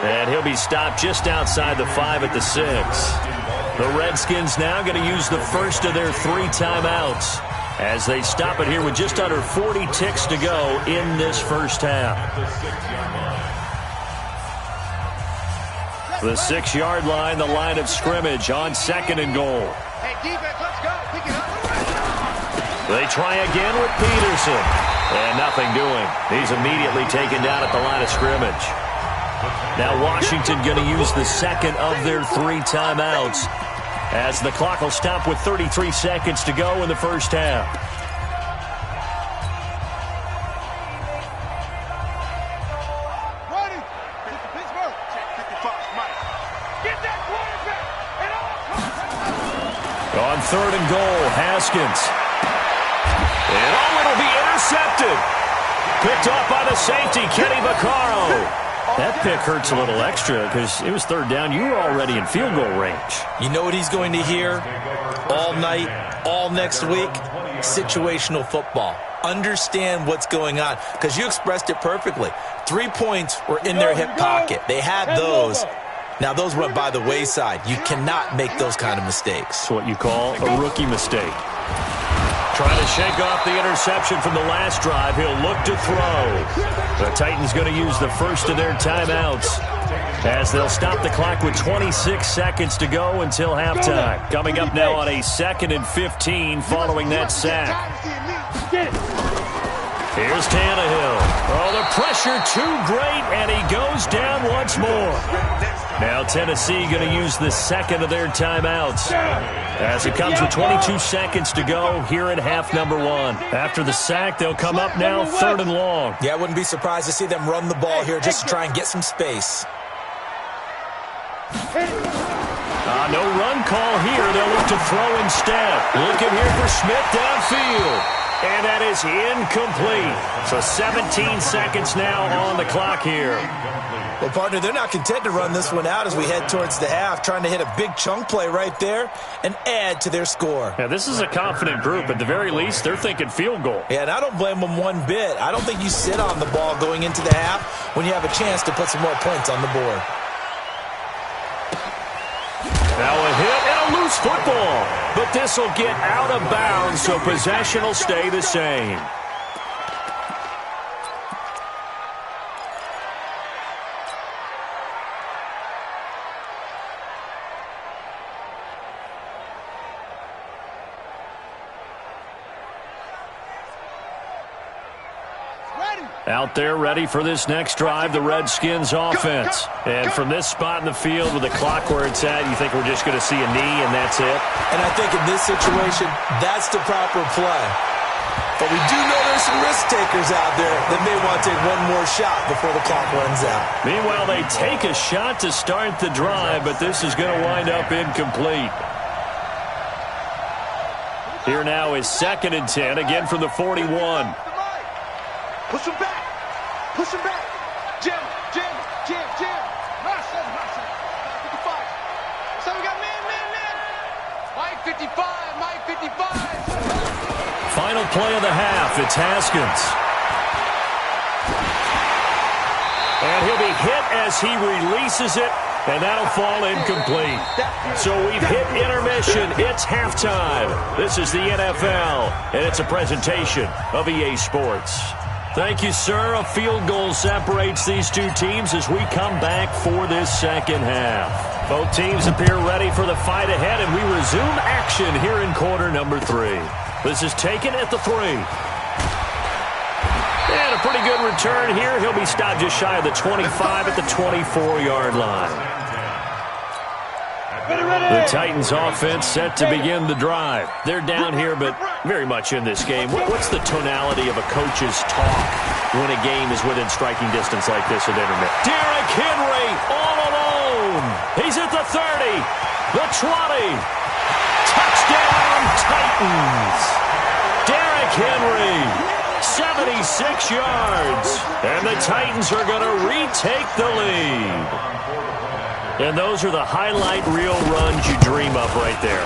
And he'll be stopped just outside the 5 at the 6. The Redskins now going to use the first of their 3 timeouts as they stop it here with just under 40 ticks to go in this first half. The 6-yard line, the line of scrimmage on second and goal. Hey, defense, let's go. Pick it up. They try again with Peterson. And nothing doing. He's immediately taken down at the line of scrimmage. Now Washington going to use the second of their 3 timeouts as the clock will stop with 33 seconds to go in the first half. Ready. Pittsburgh. Check the box, Mike. Get that quarterback. On third and goal, Haskins. And it'll be intercepted. Picked off by the safety, Kenny Vaccaro. That pick hurts a little extra because it was third down. You were already in field goal range. You know what he's going to hear all night, all next week? Situational football. Understand what's going on because you expressed it perfectly. 3 points were in their hip pocket. They had those. Now, those went by the wayside. You cannot make those kind of mistakes. It's what you call a rookie mistake. Trying to shake off the interception from the last drive. He'll look to throw. The Titans going to use the first of their timeouts as they'll stop the clock with 26 seconds to go until halftime. Coming up now on a 2nd and 15 following that sack. Here's Tannehill. Oh, the pressure too great, and he goes down once more. Now Tennessee going to use the second of their timeouts as it comes with 22 seconds to go here in half number 1. After the sack, they'll come up now 3rd and long. Yeah, I wouldn't be surprised to see them run the ball here just to try and get some space. No run call here. They'll look to throw instead. Looking here for Smith downfield. And that is incomplete. So 17 seconds now on the clock here. Well, partner, they're not content to run this one out as we head towards the half, trying to hit a big chunk play right there and add to their score. Yeah, this is a confident group. At the very least, they're thinking field goal. Yeah, and I don't blame them one bit. I don't think you sit on the ball going into the half when you have a chance to put some more points on the board. Now a hit and a loose football. But this will get out of bounds, so possession will stay the same. Out there ready for this next drive, the Redskins offense. And from this spot in the field with the clock where it's at, you think we're just going to see a knee and that's it? And I think in this situation, that's the proper play. But we do know there's some risk takers out there that may want to take one more shot before the clock runs out. Meanwhile, they take a shot to start the drive, but this is going to wind up incomplete. Here now is 2nd and 10, again from the 41. Push him back. Push him back. Jim. Rush him. 55. So we got man. Mike 55. Final play of the half. It's Haskins. And he'll be hit as he releases it, and that'll fall incomplete. So we've hit intermission. It's halftime. This is the NFL, and it's a presentation of EA Sports. Thank you, sir. A field goal separates these two teams as we come back for this second half. Both teams appear ready for the fight ahead, and we resume action here in quarter number 3. This is taken at the 3. And a pretty good return here. He'll be stopped just shy of the 25 at the 24-yard line. The Titans offense set to begin the drive. They're down here, but very much in this game. What's the tonality of a coach's talk when a game is within striking distance like this at intermission? Derrick Henry all alone. He's at the 30, the 20. Touchdown, Titans. Derrick Henry, 76 yards. And the Titans are going to retake the lead. And those are the highlight reel runs you dream of right there.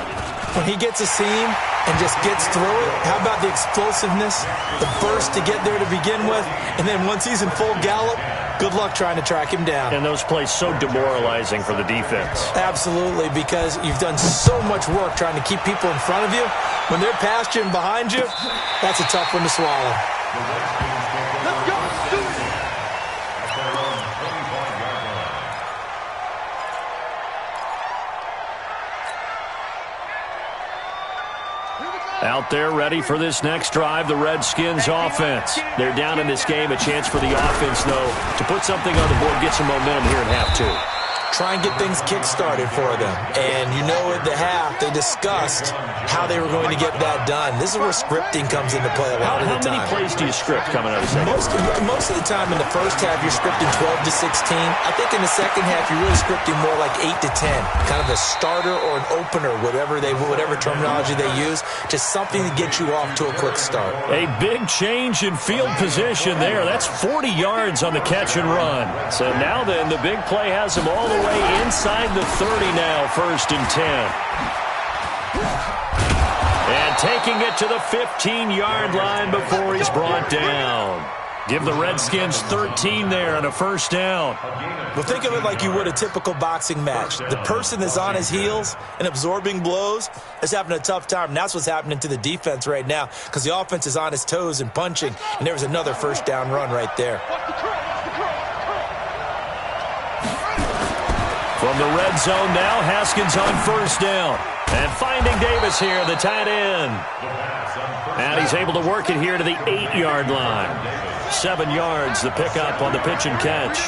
When he gets a seam and just gets through it, how about the explosiveness, the burst to get there to begin with, and then once he's in full gallop, good luck trying to track him down. And those plays so demoralizing for the defense. Absolutely, because you've done so much work trying to keep people in front of you. When they're past you and behind you, that's a tough one to swallow. Let's go. Out there ready for this next drive, the Redskins offense. They're down in this game. A chance for the offense, though, to put something on the board, get some momentum here in half 2. Try and get things kick-started for them. And you know at the half, they discussed how they were going to get that done. This is where scripting comes into play a lot of the time. How many plays do you script coming out of the second? Most of the time in the first half, you're scripting 12 to 16. I think in the second half, you're really scripting more like 8 to 10. Kind of a starter or an opener, whatever terminology they use. Just something to get you off to a quick start. A big change in field position there. That's 40 yards on the catch and run. So now then, the big play has them all the way inside the 30 now, 1st and 10. And taking it to the 15-yard line before he's brought down. Give the Redskins 13 there and a 1st down. Well, think of it like you would a typical boxing match. The person that's on his heels and absorbing blows is having a tough time. And that's what's happening to the defense right now because the offense is on his toes and punching. And there's another 1st down run right there. From the red zone now, Haskins on 1st down. And finding Davis here, the tight end. And he's able to work it here to the 8-yard line. 7 yards, the pickup on the pitch and catch.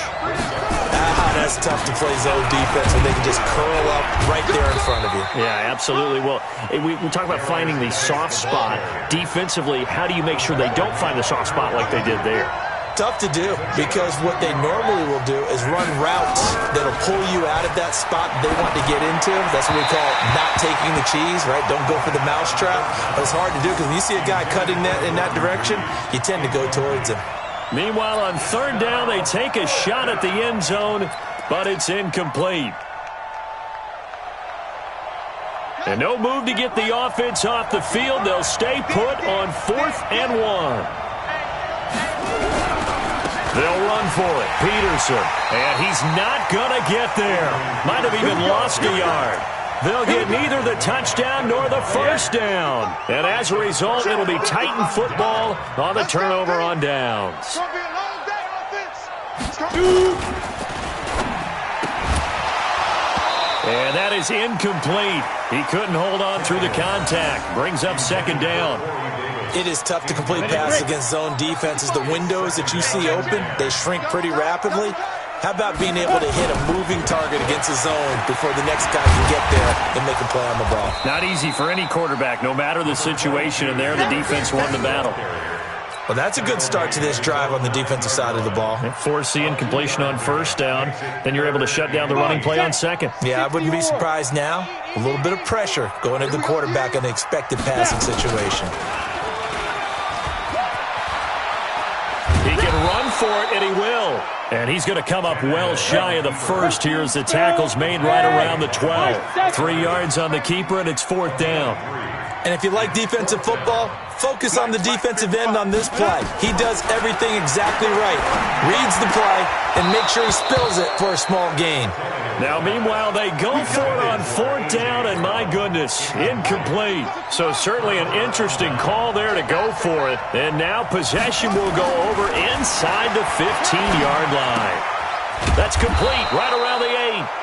That's tough to play zone defense when they can just curl up right there in front of you. Yeah, absolutely. Well, we talk about finding the soft spot. Defensively, how do you make sure they don't find the soft spot like they did there? Tough to do because what they normally will do is run routes that'll pull you out of that spot they want to get into. That's what we call not taking the cheese, right? Don't go for the mousetrap. But it's hard to do because when you see a guy cutting that in that direction, you tend to go towards him. Meanwhile, on 3rd down, they take a shot at the end zone, but it's incomplete. And no move to get the offense off the field. They'll stay put on 4th and 1. They'll run for it. Peterson. And he's not going to get there. Might have even lost a yard. They'll get neither the touchdown nor the first down. And as a result, it'll be Titan football on the turnover on downs. And that is incomplete. He couldn't hold on through the contact. Brings up second down. It is tough to complete passes against zone defenses. The windows that you see open, they shrink pretty rapidly. How about being able to hit a moving target against a zone before the next guy can get there and make a play on the ball? Not easy for any quarterback, no matter the situation. And there, the defense won the battle. Well, that's a good start to this drive on the defensive side of the ball. Force the incompletion on first down. Then you're able to shut down the running play on second. Yeah, I wouldn't be surprised now. A little bit of pressure going into the quarterback in an expected passing situation. He can run for it, and he will. And he's going to come up well shy of the first here as the tackle's made right around the 12. 3 yards on the keeper, and it's fourth down. And if you like defensive football, focus on the defensive end on this play. He does everything exactly right. Reads the play and makes sure he spills it for a small gain. Now, meanwhile, they go for it on fourth down, and my goodness, incomplete. So certainly an interesting call there to go for it. And now possession will go over inside the 15-yard line. That's complete right around the 8.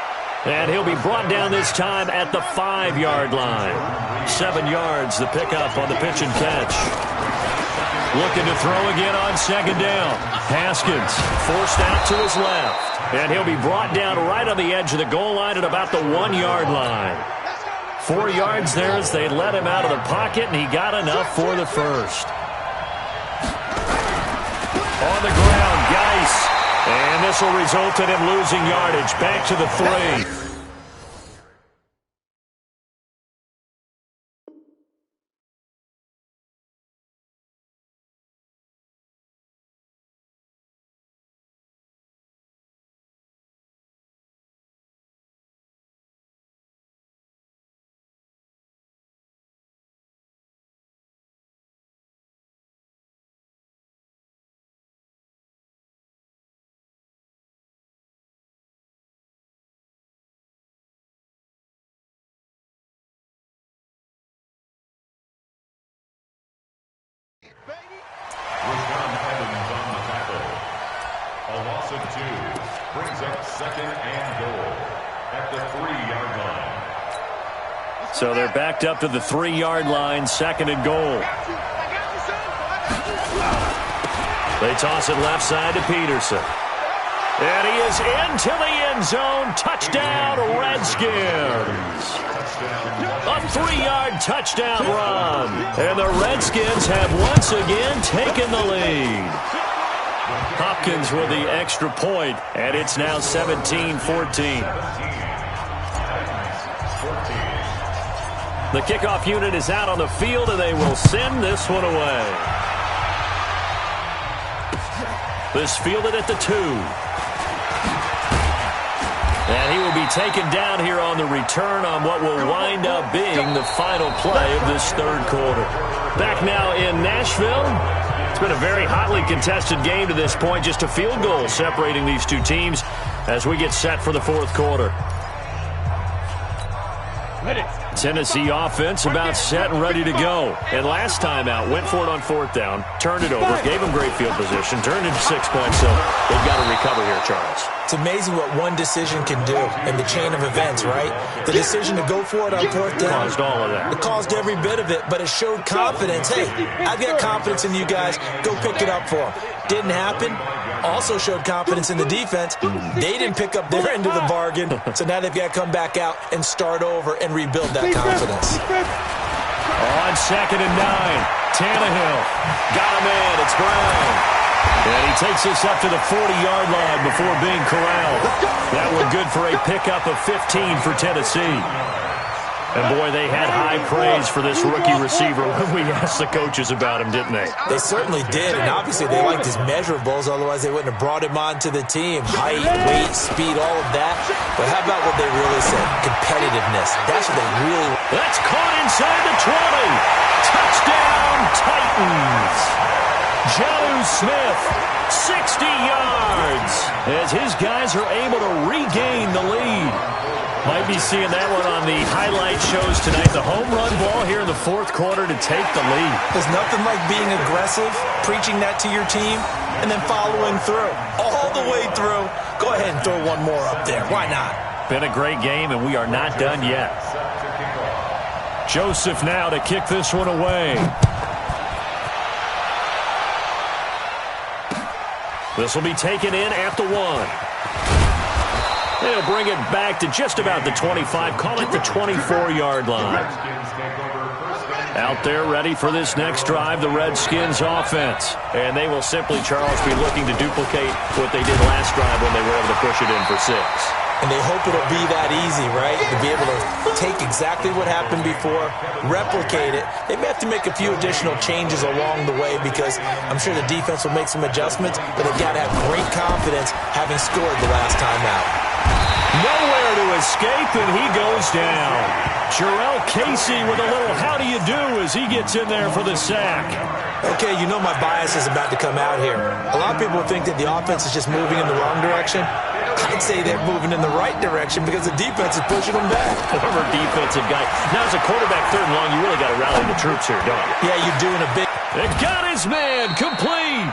And he'll be brought down this time at the 5-yard line. 7 yards, the pickup on the pitch and catch. Looking to throw again on second down. Haskins forced out to his left. And he'll be brought down right on the edge of the goal line at about the 1-yard line. 4 yards there as they let him out of the pocket, and he got enough for the first. On the ground, Geis. And this will result in him losing yardage. Back to the 3. A loss of 2 brings up second and goal at the 3-yard line. So they're backed up to the 3-yard line, second and goal. They toss it left side to Peterson. And he is into the end zone. Touchdown, Redskins. A 3-yard touchdown run. And the Redskins have once again taken the lead. Hopkins with the extra point, and it's now 17-14. The kickoff unit is out on the field, and they will send this one away. This fielded at the 2. And he will be taken down here on the return on what will wind up being the final play of this third quarter. Back now in Nashville. It's been a very hotly contested game to this point. Just a field goal separating these two teams as we get set for the fourth quarter. Tennessee offense about set and ready to go. And last time out, went for it on fourth down, turned it over, gave them great field position, turned into 6 points, so they've got to recover here, Charles. It's amazing what one decision can do in the chain of events, right? The decision to go for it on fourth down. Caused all of that. It caused every bit of it, but it showed confidence. Hey, I've got confidence in you guys. Go pick it up for them. Didn't happen. Also showed confidence in the defense. They didn't pick up their end of the bargain, so now they've got to come back out and start over and rebuild that confidence. On second and 9, Tannehill got him in. It's Brown. And he takes this up to the 40-yard line before being corralled. That one good for a pickup of 15 for Tennessee. And, boy, they had high praise for this rookie receiver when we asked the coaches about him, didn't they? They certainly did, and obviously they liked his measurables, otherwise they wouldn't have brought him onto the team. Height, weight, speed, all of that. But how about what they really said? Competitiveness. That's what they really... That's caught inside the 20. Touchdown, Titans. Jonnu Smith, 60 yards, as his guys are able to regain the lead. Might be seeing that one on the highlight shows tonight. The home run ball here in the fourth quarter to take the lead. There's nothing like being aggressive, preaching that to your team, and then following through. All the way through. Go ahead and throw one more up there. Why not? Been a great game, and we are not done yet. Joseph now to kick this one away. This will be taken in at the 1. They'll bring it back to just about the 25. Call it the 24-yard line. Out there ready for this next drive, the Redskins offense. And they will simply, Charles, be looking to duplicate what they did last drive when they were able to push it in for 6. And they hope it'll be that easy, right? To be able to take exactly what happened before, replicate it. They may have to make a few additional changes along the way because I'm sure the defense will make some adjustments, but they've got to have great confidence having scored the last time out. Nowhere to escape, and he goes down. Jarrell Casey with a little how do you do as he gets in there for the sack. Okay, you know my bias is about to come out here. A lot of people think that the offense is just moving in the wrong direction. I'd say they're moving in the right direction because the defense is pushing them back. Former defensive guy. Now, as a quarterback, 3rd and long, you really got to rally the troops here, don't you? Yeah, you're doing a big... It got his man complete.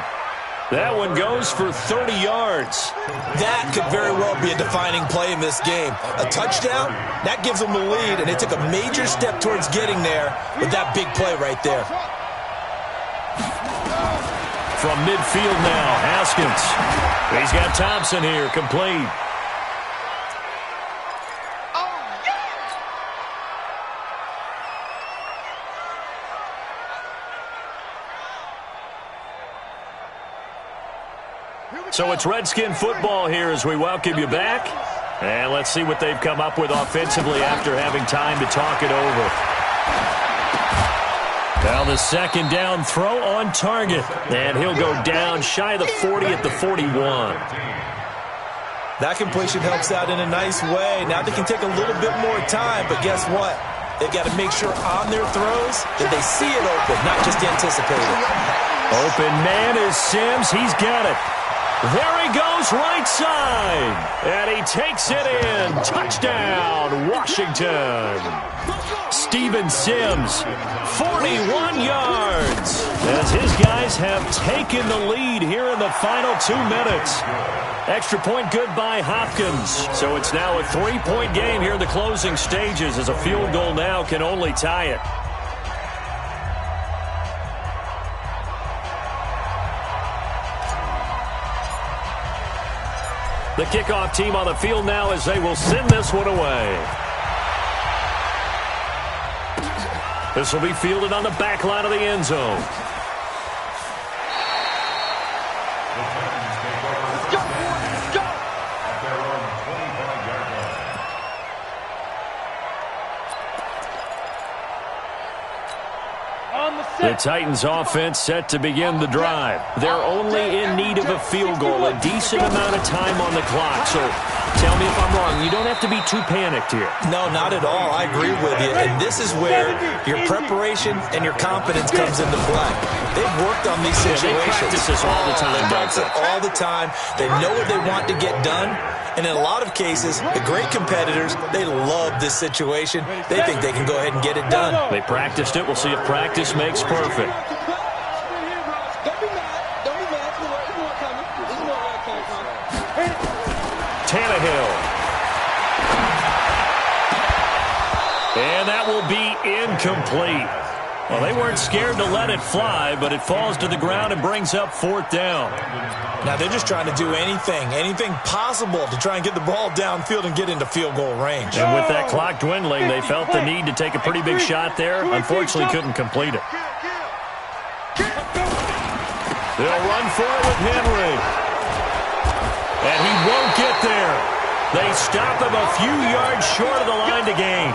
That one goes for 30 yards. That could very well be a defining play in this game. A touchdown, that gives them the lead, and they took a major step towards getting there with that big play right there. From midfield now, Haskins. He's got Thompson here, complete. So it's Redskin football here as we welcome you back. And let's see what they've come up with offensively after having time to talk it over. Now the 2nd down throw on target. And he'll go down shy of the 40 at the 41. That completion helps out in a nice way. Now they can take a little bit more time, but guess what? They've got to make sure on their throws that they see it open, not just anticipate it. Open man is Sims. He's got it. There he goes, right side. And he takes it in. Touchdown, Washington. Steven Sims, 41 yards. As his guys have taken the lead here in the final 2 minutes. Extra point good by Hopkins. So it's now a 3-point game here in the closing stages as a field goal now can only tie it. The kickoff team on the field now as they will send this one away. This will be fielded on the back line of the end zone. The Titans offense set to begin the drive. They're only in need of a field goal, a decent amount of time on the clock. So tell me if I'm wrong. You don't have to be too panicked here. No, not at all. I agree with you. And this is where your preparation and your confidence comes into play. They've worked on these situations. They practice this all the time. They practice it all the time. They know what they want to get done. And in a lot of cases, the great competitors, they love this situation. They think they can go ahead and get it done. They practiced it. We'll see if practice makes perfect. Tannehill. And that will be incomplete. Well, they weren't scared to let it fly, but it falls to the ground and brings up 4th down. Now they're just trying to do anything possible to try and get the ball downfield and get into field goal range. And with that clock dwindling, they felt the need to take a pretty big shot there. Unfortunately, couldn't complete it. They'll run for it with Henry. And he won't get there. They stop him a few yards short of the line to gain.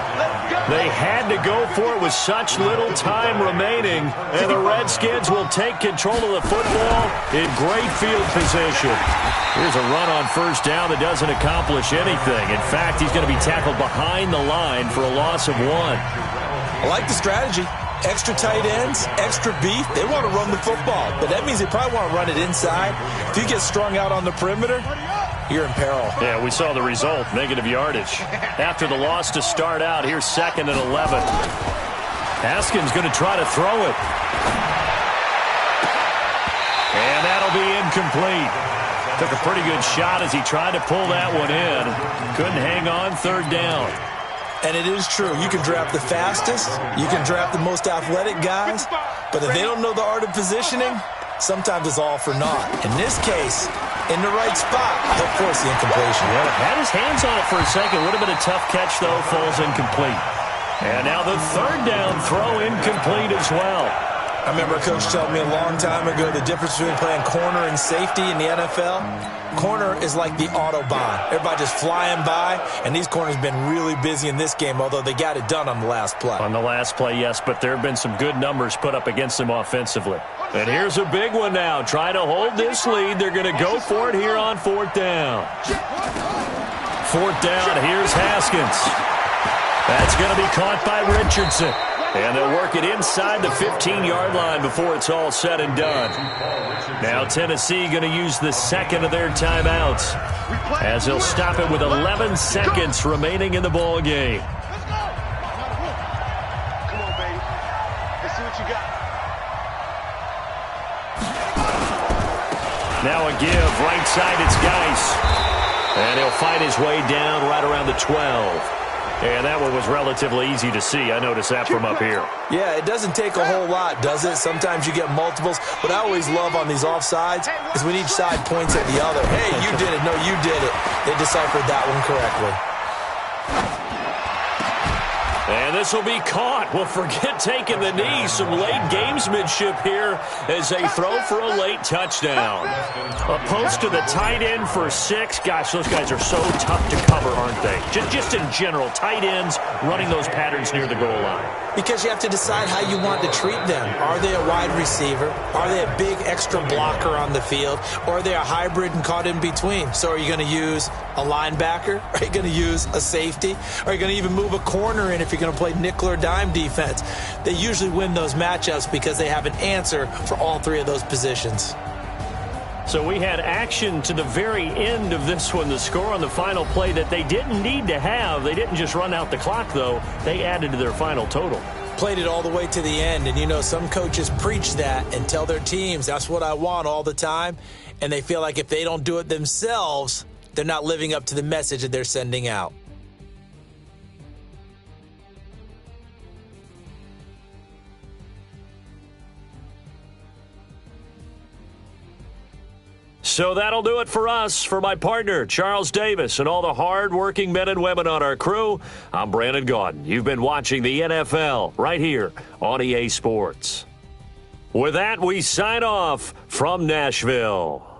They had to go for it with such little time remaining, and the Redskins will take control of the football in great field position. Here's a run on 1st down that doesn't accomplish anything. In fact, he's going to be tackled behind the line for a loss of 1. I like the strategy. Extra tight ends, extra beef. They want to run the football, but that means they probably want to run it inside. If you get strung out on the perimeter, you're in peril. Yeah, we saw the result, negative yardage. After the loss to start out, here's 2nd and 11. Haskins going to try to throw it. And that'll be incomplete. Took a pretty good shot as he tried to pull that one in. Couldn't hang on, 3rd down. And it is true. You can draft the fastest. You can draft the most athletic guys. But if they don't know the art of positioning, sometimes it's all for naught. In this case, in the right spot, he'll force the incompletion. Yeah, had his hands on it for a second. Would have been a tough catch, though. Falls incomplete. And now the 3rd down throw incomplete as well. I remember a coach telling me a long time ago the difference between playing corner and safety in the NFL. Corner is like the Autobahn. Everybody just flying by, and these corners have been really busy in this game, although they got it done on the last play. On the last play, yes, but there have been some good numbers put up against them offensively. And here's a big one now. Trying to hold this lead. They're going to go for it here on 4th down. 4th down, here's Haskins. That's going to be caught by Richardson. And they'll work it inside the 15-yard line before it's all said and done. Now Tennessee going to use the 2nd of their timeouts as they'll stop it with 11 seconds remaining in the ball game. Come on, baby. Let's see what you got. Now a give, right side, it's Geis. And he'll fight his way down right around the 12. And that one was relatively easy to see. I noticed that from up here. Yeah, it doesn't take a whole lot, does it? Sometimes you get multiples. What I always love on these offsides is when each side points at the other. Hey, you did it. No, you did it. They deciphered that one correctly. And this will be caught. Well, forget taking the knee. Some late gamesmanship here as they throw for a late touchdown. A post to the tight end for 6. Gosh, those guys are so tough to cover, aren't they? Just in general, tight ends running those patterns near the goal line. Because you have to decide how you want to treat them. Are they a wide receiver? Are they a big extra blocker on the field? Or are they a hybrid and caught in between? So are you going to use a linebacker? Are you going to use a safety? Are you going to even move a corner in if you're going to play nickel or dime defense? They usually win those matchups because they have an answer for all 3 of those positions. So we had action to the very end of this one. The score on the final play that they didn't need to have. They didn't just run out the clock, though. They added to their final total. Played it all the way to the end. And, you know, some coaches preach that and tell their teams, that's what I want all the time. And they feel like if they don't do it themselves, they're not living up to the message that they're sending out. So that'll do it for us. For my partner, Charles Davis, and all the hard-working men and women on our crew, I'm Brandon Gaudin. You've been watching the NFL right here on EA Sports. With that, we sign off from Nashville.